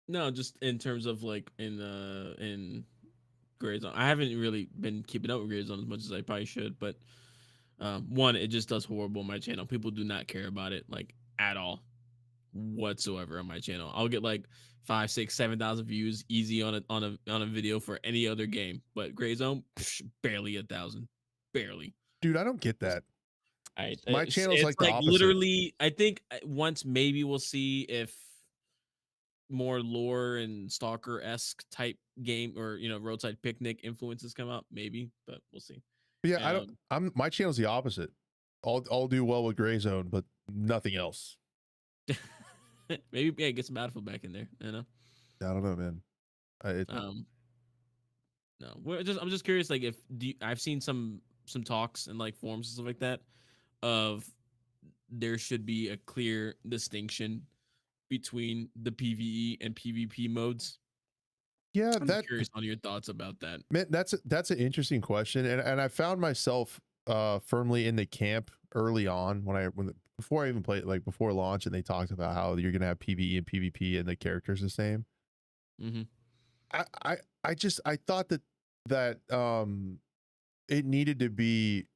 No, just in terms of like in Gray Zone. I haven't really been keeping up with Gray Zone as much as I probably should, but one, it just does horrible on my channel. People do not care about it like at all whatsoever on my channel. I'll get like 5, 6, 7,000 views easy on a video for any other game, but Gray Zone barely 1,000, barely. Dude, I don't get that. My channel's It's like the like opposite. literally. I think once maybe we'll see if more lore and stalker esque type game or roadside picnic influences come out, maybe, but we'll see. But yeah, I don't Um, my channel's the opposite. I'll do well with Gray Zone, but nothing else. maybe get some Battlefield back in there. I don't know, man. Um, no, I'm just curious. Like, if I've seen some talks and like forums and stuff like that of there should be a clear distinction between the PVE and PvP modes. Yeah, I'm that curious on your thoughts about that. man, that's an interesting question, and I found myself firmly in the camp early on before I even played, like before launch, and they talked about how you're gonna have PvE and PvP and the characters the same. Hmm. I I I thought that it needed to be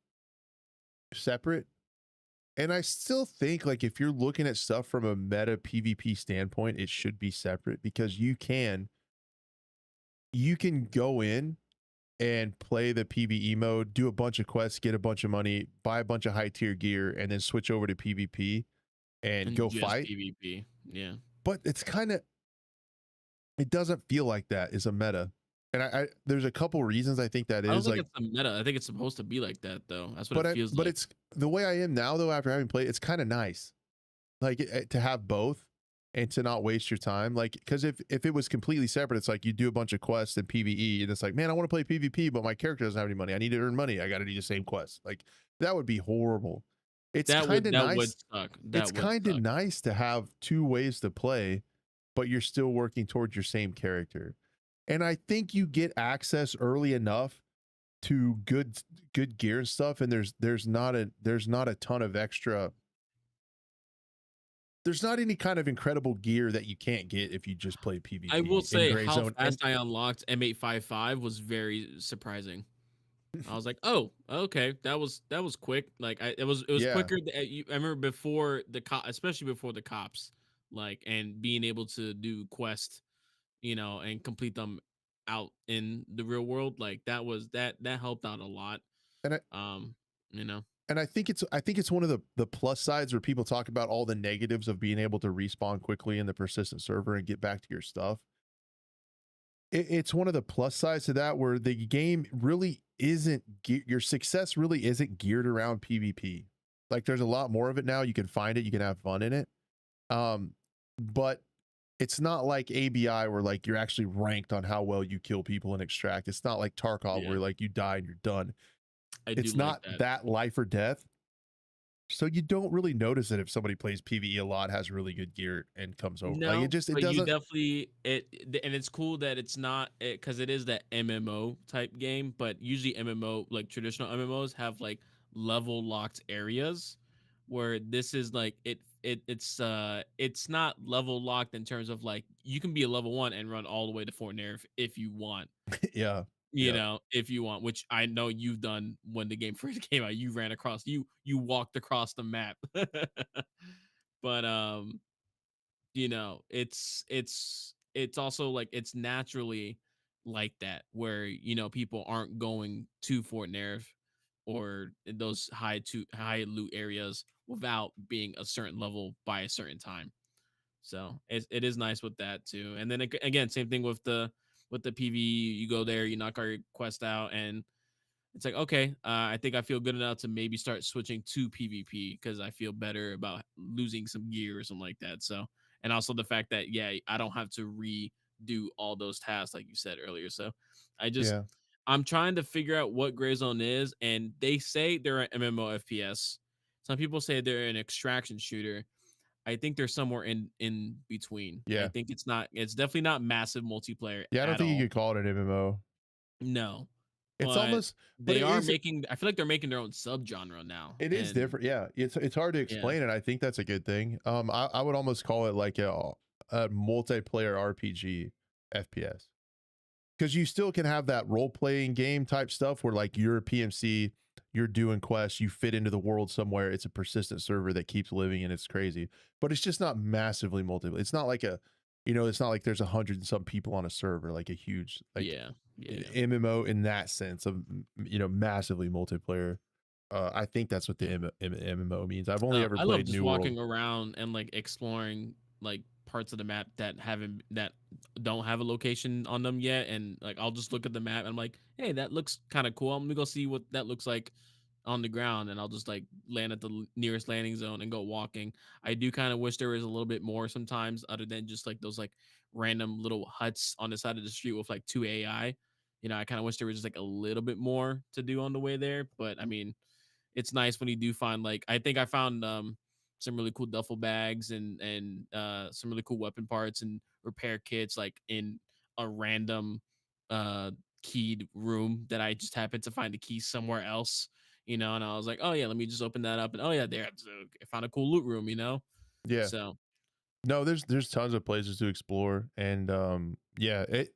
separate. And I still think like if you're looking at stuff from a meta PvP standpoint, it should be separate because you can go in and play the PvE mode, do a bunch of quests, get a bunch of money, buy a bunch of high tier gear, and then switch over to PvP and And go just fight. PvP. Yeah. But it doesn't feel like that is a meta. And I there's a couple reasons I think that I don't is think like, it's a meta. I think it's supposed to be like that though. That's what it but feels but like. it's the way I am now though after having played, it's kind of nice like to have both and to not waste your time, like because if it was completely separate, it's like you do a bunch of quests and PvE and it's like, man, I want to play PvP but my character doesn't have any money, I need to earn money, I got to do the same quest. Like that would be horrible. It's kind of That would nice. suck. It's That would kind of suck. nice to have two ways to play but you're still working towards your same character, and I think you get access early enough to good gear and stuff, and there's not a ton of extra. There's not any kind of incredible gear that you can't get if you just play I will PvP in say Gray how Zone. And fast I unlocked M855 was very surprising. I was like, "Oh, okay, that was quick." Like it was yeah, quicker. I remember before especially before the cops, like and being able to do quest, and complete them out in the real world. Like that helped out a lot. and I Um, you know, I think it's one of the plus sides where people talk about all the negatives of being able to respawn quickly in the persistent server and get back to your stuff. It's one of the plus sides to that where the game really isn't your success really isn't geared around PvP. Like there's a lot more of it now. You can find it, you can have fun in it. Um, but it's not like ABI where like you're actually ranked on how well you kill people and extract. It's not like Tarkov yeah, where like you die and you're done. I do It's like not that. that life or death. So you don't really notice it if somebody plays PvE a lot, has really good gear, and comes over. Like No, it but you doesn't. definitely and it's cool that it's not because it is that MMO type game, but usually MMO like traditional MMOs have like level locked areas where this is like it's not level locked in terms of like you can be a level 1 and run all the way to Fort Nerf if you want. Yeah, yeah, If you want, which I know you've done when the game first came out, you ran across you walked across the map. But it's also like it's naturally like that where people aren't going to Fort Nerf or in those high loot areas without being a certain level by a certain time. So it is nice with that too. And then again, same thing with the PV. You go there, you knock our quest out, and it's like, okay, I think I feel good enough to maybe start switching to PvP because I feel better about losing some gear or something like that. So, and also the fact that, yeah, I don't have to redo all those tasks like you said earlier. So, I just, yeah, I'm trying to figure out what Gray Zone is, and they say they're an MMO FPS. Some people say they're an extraction shooter. I think they're somewhere in between. I yeah, think it's definitely not massive multiplayer yeah. I don't at think you all. could call it an MMO. No, It's but almost, but they it are is. making I feel like they're making their own subgenre now, It is and different. Yeah, it's hard to yeah, explain, and I think that's a good thing. I would almost call it like a multiplayer RPG FPS. Because you still can have that role playing game type stuff where like you're a PMC, you're doing quests, you fit into the world somewhere. It's a persistent server that keeps living and it's crazy, but it's just not massively multiplayer. It's not like it's not like there's 100 and some people on a server, like a huge like yeah, yeah, yeah, MMO in that sense of massively multiplayer. I think that's what the yeah. MMO means. I've only ever I love played just New World. walking around and like exploring like parts of the map that don't have a location on them yet, and like I'll just look at the map and I'm like, hey, that looks kind of cool. I'm gonna go see what that looks like on the ground, and I'll just like land at the nearest landing zone and go walking. I do kind of wish there was a little bit more sometimes, other than just like those like random little huts on the side of the street with like two AI. I kind of wish there was just like a little bit more to do on the way there, but I mean it's nice when you do find like I think I found some really cool duffel bags and some really cool weapon parts and repair kits like in a random uh keyed room that I just happened to find the key somewhere else, and I was like, oh yeah, let me just open that up, and oh yeah, there I found a cool loot room. Yeah. So No, there's tons of places to explore, and yeah, it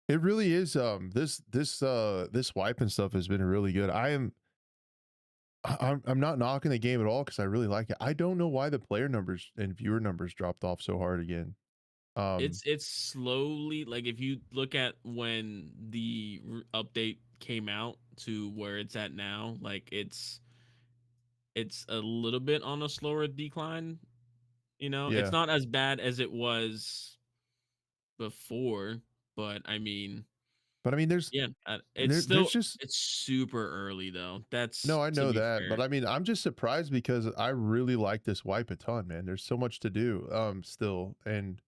really is. This wipe and stuff has been really good. I'm not knocking the game at all because I really like it. I don't know why the player numbers and viewer numbers dropped off so hard again. Um, it's slowly, like, if you look at when the update came out to where it's at now, like it's a little bit on a slower decline. It's yeah, not as bad as it was before, but I mean, but I mean, yeah, there's just it's super early though. no, That's I to know be that, but fair. I mean, I'm just surprised because I really like this wipe a ton, man. There's so much to do, still, and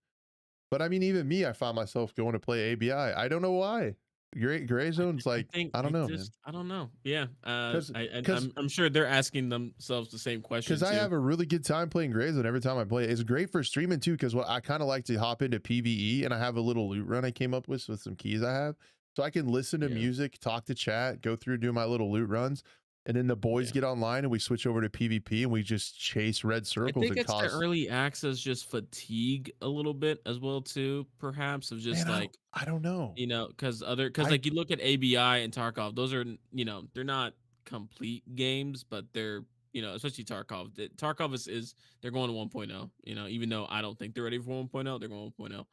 but I mean, even me, I found myself going to play ABI. I don't know why. Gray Zone's I like, think I don't know, man, I don't know. Yeah, because I'm sure they're asking themselves the same question because I too. have a really good time playing Gray Zone every time I play it. It's great for streaming too, because what I kind of like to hop into PVE, and I have a little loot run I came up with some keys I have. So I can listen to Yeah, music, talk to chat, go through, do my little loot runs. And then the boys yeah. get online and we switch over to PvP and we just chase red I circles think and it's the cause, early access just fatigue a little bit as well too, perhaps, of just man, like, I don't know. because I like you look at ABI and Tarkov, those are they're not complete games, but they're especially Tarkov. Tarkov is they're going to 1.0. Even though I don't think they're ready for 1.0, they're going 1.0.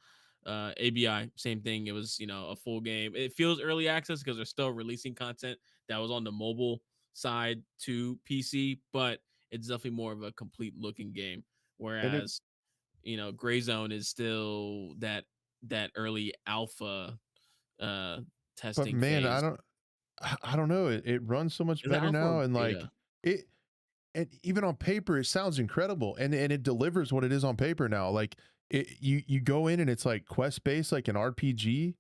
ABI, same thing. It was a full game. It feels early access because they're still releasing content that was on the mobile side to PC, but it's definitely more of a complete looking game. and it Whereas Gray Zone is still that early alpha uh but testing man, phase. I don't know. It runs so much Is it better alpha or now and like beta? it and even on paper it sounds incredible and it delivers what it is on paper now. Like you go in and it's like quest based like an RPG,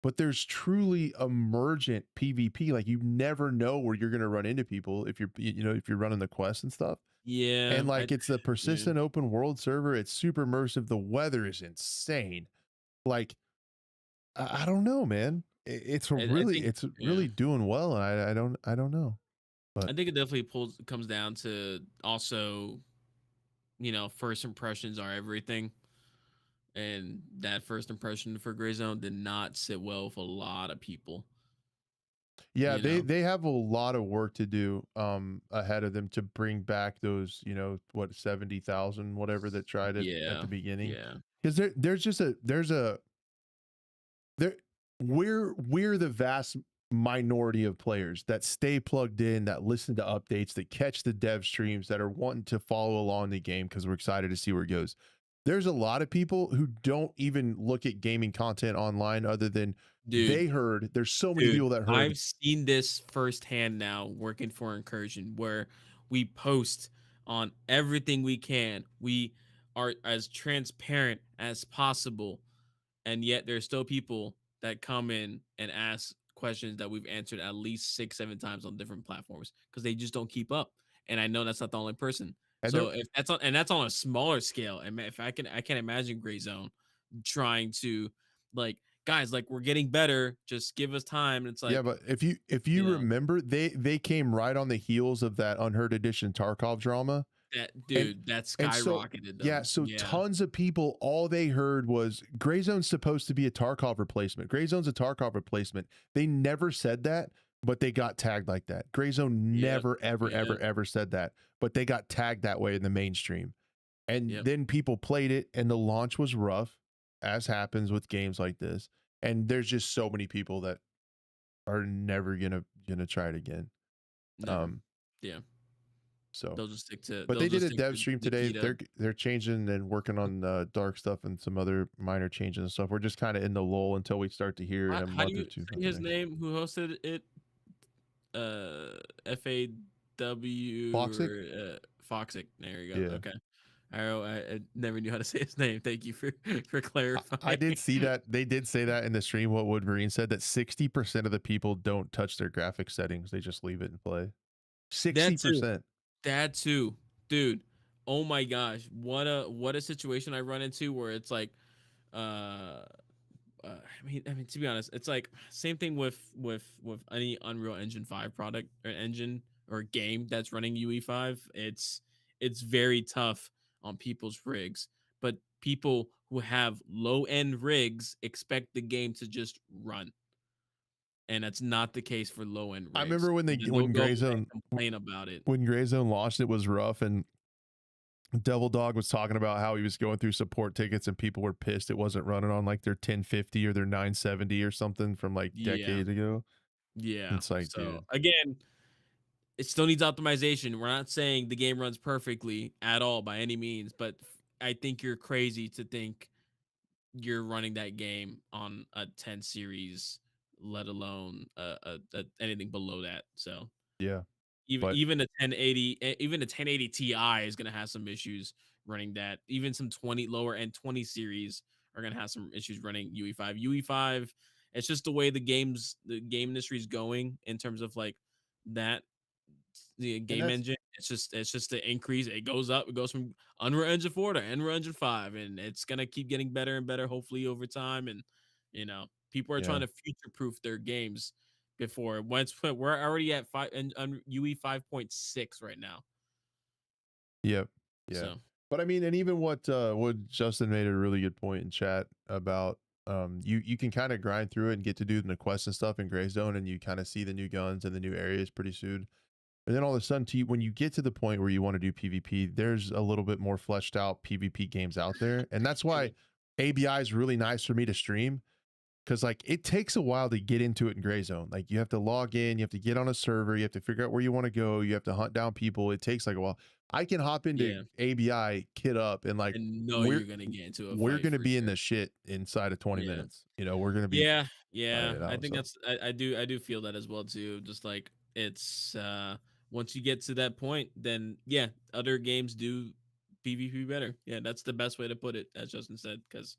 but there's truly emergent PvP. Like you never know where you're going to run into people if if you're running the quest and stuff. Yeah, And like it's a yeah. persistent open world server. It's super immersive. The weather is insane. Like I don't know, man. I think It's yeah. really doing well. And I don't know. But I think it definitely comes down to also, first impressions are everything. And that first impression for Gray Zone did not sit well with a lot of people, yeah, you know? they have a lot of work to do ahead of them to bring back those, what 70,000 whatever that tried it at Yeah. the beginning. Yeah. Cuz there's just a there's a there we're the vast minority of players that stay plugged in, that listen to updates, that catch the dev streams, that are wanting to follow along the game because we're excited to see where it goes. There's a lot of people who don't even look at gaming content online other than they Dude, heard. There's so many Dude, people that heard. I've seen this firsthand now working for Incursion where we post on everything we can. We are as transparent as possible. And yet there's still people that come in and ask questions that we've answered at least 6, 7 times on different platforms because they just don't keep up. And I know that's not the only person. And So there if that's on a smaller scale, and if I can't imagine Gray Zone trying to, like, guys, like, we're getting better, just give us time. And it's Yeah, like, but if you you know, remember, they came right on the heels of that Unheard Edition Tarkov drama, and that so skyrocketed yeah, them. so Yeah. tons of people, all they heard was Gray Zone's supposed to be a Tarkov replacement. Gray Zone's a Tarkov replacement. They never said that, but they got tagged like that. Gray Zone Yep. never, ever, Yep. ever, ever said that, but they got tagged that way in the mainstream. And Yep. then people played it, and the launch was rough, as happens with games like this. And there's just so many people that are never gonna try it again. Never. Um, Yeah. so but They'll they did just a stick dev to stream the today. key to. They're changing and working on dark stuff and some other minor changes and stuff. We're just kind of in the lull until we start to hear in a How do month or you two say about the his next name? Who hosted it? FAW Foxic. or Foxic. There you go. Yeah, Okay. I never knew how to say his name. Thank you for for I clarifying. did see that they did say that in the stream. What Wood Marine said that 60% of the people don't touch their graphic settings; they just leave it and play. That sixty too. percent. That too, dude. Oh my gosh, what a situation I run into where it's like, uh, I mean, to be honest, it's like same thing with any Unreal Engine 5 product or engine or game that's running UE5. It's very tough on people's rigs, but people who have low end rigs expect the game to just run, and that's not the case for low end I rigs. remember when And they then they'll when go Gray and Zone complain about it. when Gray Zone launched, it was rough, and Devil Dog was talking about how he was going through support tickets and people were pissed it wasn't running on like their 1050 or their 970 or something from like Yeah, decades ago. yeah. It's like, So dude, again, it still needs optimization. We're not saying the game runs perfectly at all by any means, but I think you're crazy to think you're running that game on a 10 series, let alone anything below that. So yeah. even But even a 1080, even a 1080 Ti is gonna have some issues running that. Even some 20 lower end 20 series are gonna have some issues running UE5. UE5, it's just the way the game industry is going in terms of like that the and game that's engine. It's just the increase. It goes up. It goes from Unreal Engine 4 to Unreal Engine 5, and it's gonna keep getting better and better, hopefully over time. And people are trying yeah. to future proof their games before once we're already at five and UE 5.6 right now. Yep. Yeah. So But I mean, and even what Justin made a really good point in chat about you can kind of grind through it and get to do the quests and stuff in Gray Zone, and you kind of see the new guns and the new areas pretty soon. And then all of a sudden, when you get to the point where you want to do PvP, there's a little bit more fleshed out PvP games out there. And that's Mhm. why ABI is really nice for me to stream, because like it takes a while to get into it in Gray Zone. Like you have to log in, you have to get on a server, you have to figure out where you want to go, you have to hunt down people. It takes like a while. I can hop into Yeah, ABI, kit up, and like and know we're you're gonna get into a we're fight gonna for be in sure. the shit inside of 20 Yeah. minutes. You know, we're gonna be Yeah, yeah. fighting it I out. think So I do feel that as well too. Just like it's once you get to that point, then yeah, other games do PvP better. Yeah, that's the best way to put it, as Justin said, because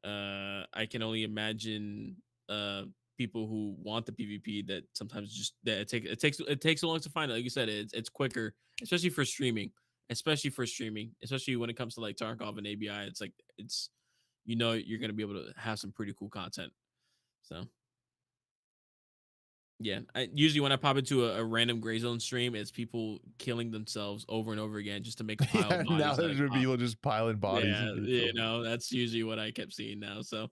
I can only imagine people who want the PvP that sometimes just that it takes so long to find it. Like you said, it's quicker, especially for streaming. Especially when it comes to like Tarkov and ABI. It's like you're gonna be able to have some pretty cool content. So yeah, usually when I pop into a random Gray Zone stream, it's people killing themselves over and over again just to make a pile of yeah, now bodies that I there's gonna be pop. people just piling bodies Yeah, into it. So that's usually what I kept seeing now. So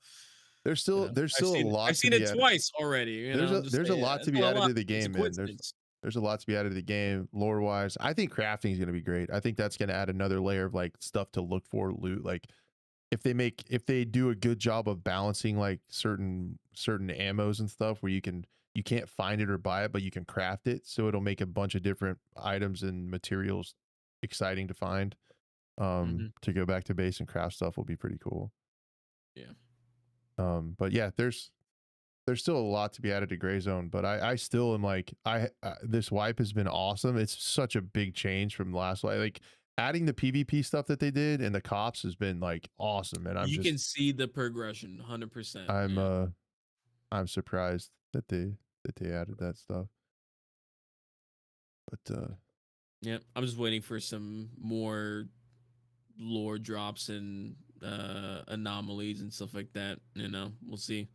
there's I've still a seen lot I've to seen be it added. twice already. I'm just There's saying a lot it's to be not a added lot. to the It's a game, man. coincidence. There's a lot to be added to the game, lore wise. I think crafting is gonna be great. I think that's gonna add another layer of like stuff to look for, loot. Like if they do a good job of balancing like certain ammos and stuff where you can't find it or buy it, but you can craft it, so it'll make a bunch of different items and materials exciting to find. Hmm. To go back to base and craft stuff will be pretty cool. Yeah. But yeah, there's still a lot to be added to Gray Zone, but I still am like this wipe has been awesome. It's such a big change from the last wipe. Like adding the PvP stuff that they did and the cops has been like awesome, and You can see the progression, 100%. I'm Yeah. uh I'm surprised that they added that stuff. But Yeah. I'm just waiting for some more lore drops and anomalies and stuff like that. We'll see.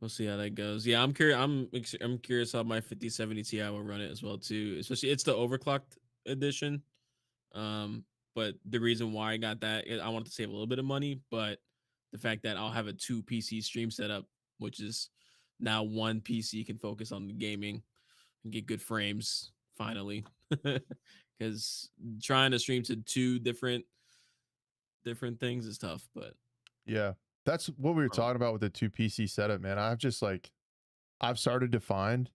We'll see how that goes. Yeah, I'm curious. I'm curious how my 5070 Ti will run it as well too. Especially it's the overclocked edition. But the reason why I got that is I want to save a little bit of money, but the fact that I'll have a two PC stream setup, which is now one PC can focus on the gaming and get good frames finally. Because trying to stream to two different things is tough, but yeah, that's what we were um, talking about with the two PC setup, man. I've started to find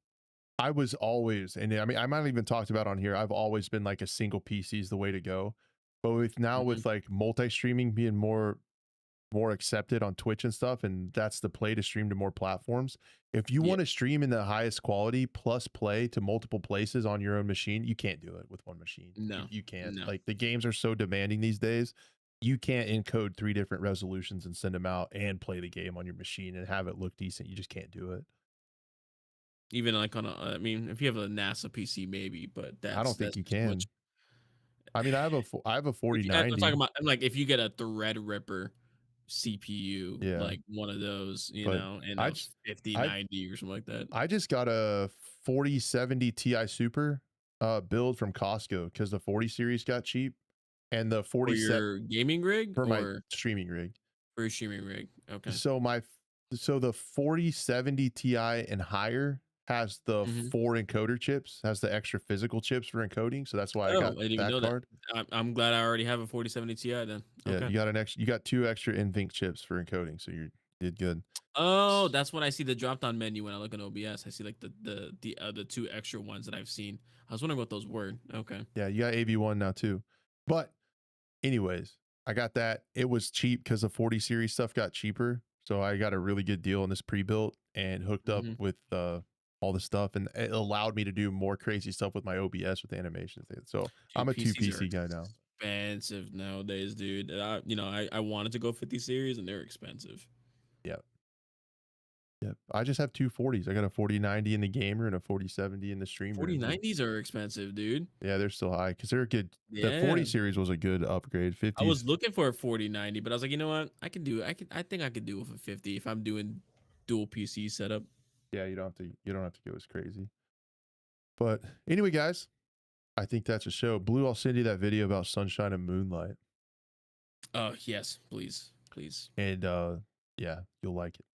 I was always, and I mean, I might have even talked about on here. I've always been like a single PC is the way to go. But mhm, with like multi streaming being more accepted on Twitch and stuff, and that's the play to stream to more platforms. If you yeah, want to stream in the highest quality plus play to multiple places on your own machine, you can't do it with one machine. no, You can't. no. Like the games are so demanding these days. You can't encode three different resolutions and send them out and play the game on your machine and have it look decent. You just can't do it. Even like I mean, if you have a NASA PC, maybe, but I don't think that's you too much. can. I mean, I have a I'm talking 4090. about. I'm like if you get a Threadripper CPU, Yeah, like one of those, you but know, in I a just 5090 or something like that. I just got a 4070 Ti Super build from Costco because the 40 series got cheap, and the For 47 your gaming rig for my or streaming rig. for your streaming rig? Okay. So the 4070 Ti and higher has the Mhm. 4 encoder chips, has the extra physical chips for encoding. So that's why I Oh, got I didn't even that know that. card. I'm glad I already have a 4070 Ti then. Yeah, Okay. you got 2 extra NVINC chips for encoding, so you did good. Oh, that's when I see the drop down menu when I look at OBS. I see like the 2 extra ones that I've seen. I was wondering what those were. Okay. Yeah, you got AV1 now too. But anyways, I got that. It was cheap because the 40 series stuff got cheaper. So I got a really good deal on this pre-built and hooked up Mhm. with all the stuff, and it allowed me to do more crazy stuff with my OBS with animations. So I'm Dude, a 2 PCs are PC guy now. expensive nowadays, dude. I wanted to go 50 series and they're expensive. Yeah. Yeah. I just have 2 40s. I got a 4090 in the gamer and a 4070 in the streamer. And then 4090s are expensive, dude. yeah, they're still high because they're good. The Yeah. 40 series was a good upgrade. I was 50s. looking for a 4090, but I was like, you know what? I think I could do it for 50 if I'm doing dual PC setup. Yeah, you don't have to go as crazy. But anyway, guys, I think that's a show. Blue, I'll send you that video about sunshine and moonlight. Oh, yes, please. Please. And yeah, you'll like it.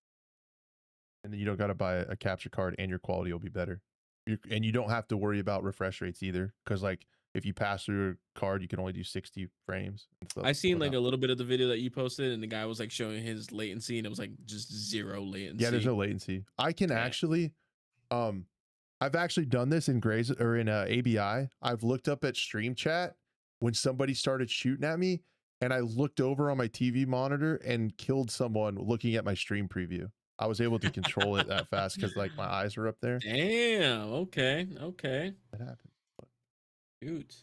And then you don't got to buy a capture card, and your quality will be better. And you don't have to worry about refresh rates either, because like if you pass through a card, you can only do 60 frames and stuff. I seen like Without. a little bit of the video that you posted, and the guy was like showing his latency, and it was like just zero Yeah, there's latency. no latency. I can Yeah. actually, um, I've actually done this in Grays or in ABI. I've looked up at stream chat when somebody started shooting at me, and I looked over on my TV monitor and killed someone looking at my stream preview. I was able to control it that fast because like my eyes were up there. Damn. Okay. Okay. It happened. Shoot.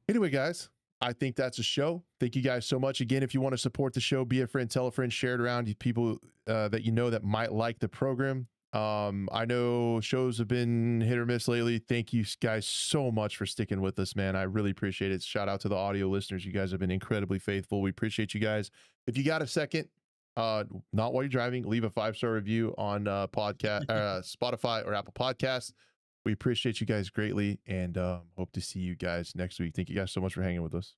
Anyway, guys, I think that's a show. Thank you guys so much. Again, if you want to support the show, be a friend, tell a friend, share it around. You people that you know that might like the program. I know shows have been hit or miss lately. Thank you guys so much for sticking with us, man. I really appreciate it. Shout out to the audio listeners. You guys have been incredibly faithful. We appreciate you guys. If you got a second, not while you're driving, leave a 5-star review on podcast, Spotify or Apple Podcasts. We appreciate you guys greatly, and hope to see you guys next week. Thank you guys so much for hanging with us.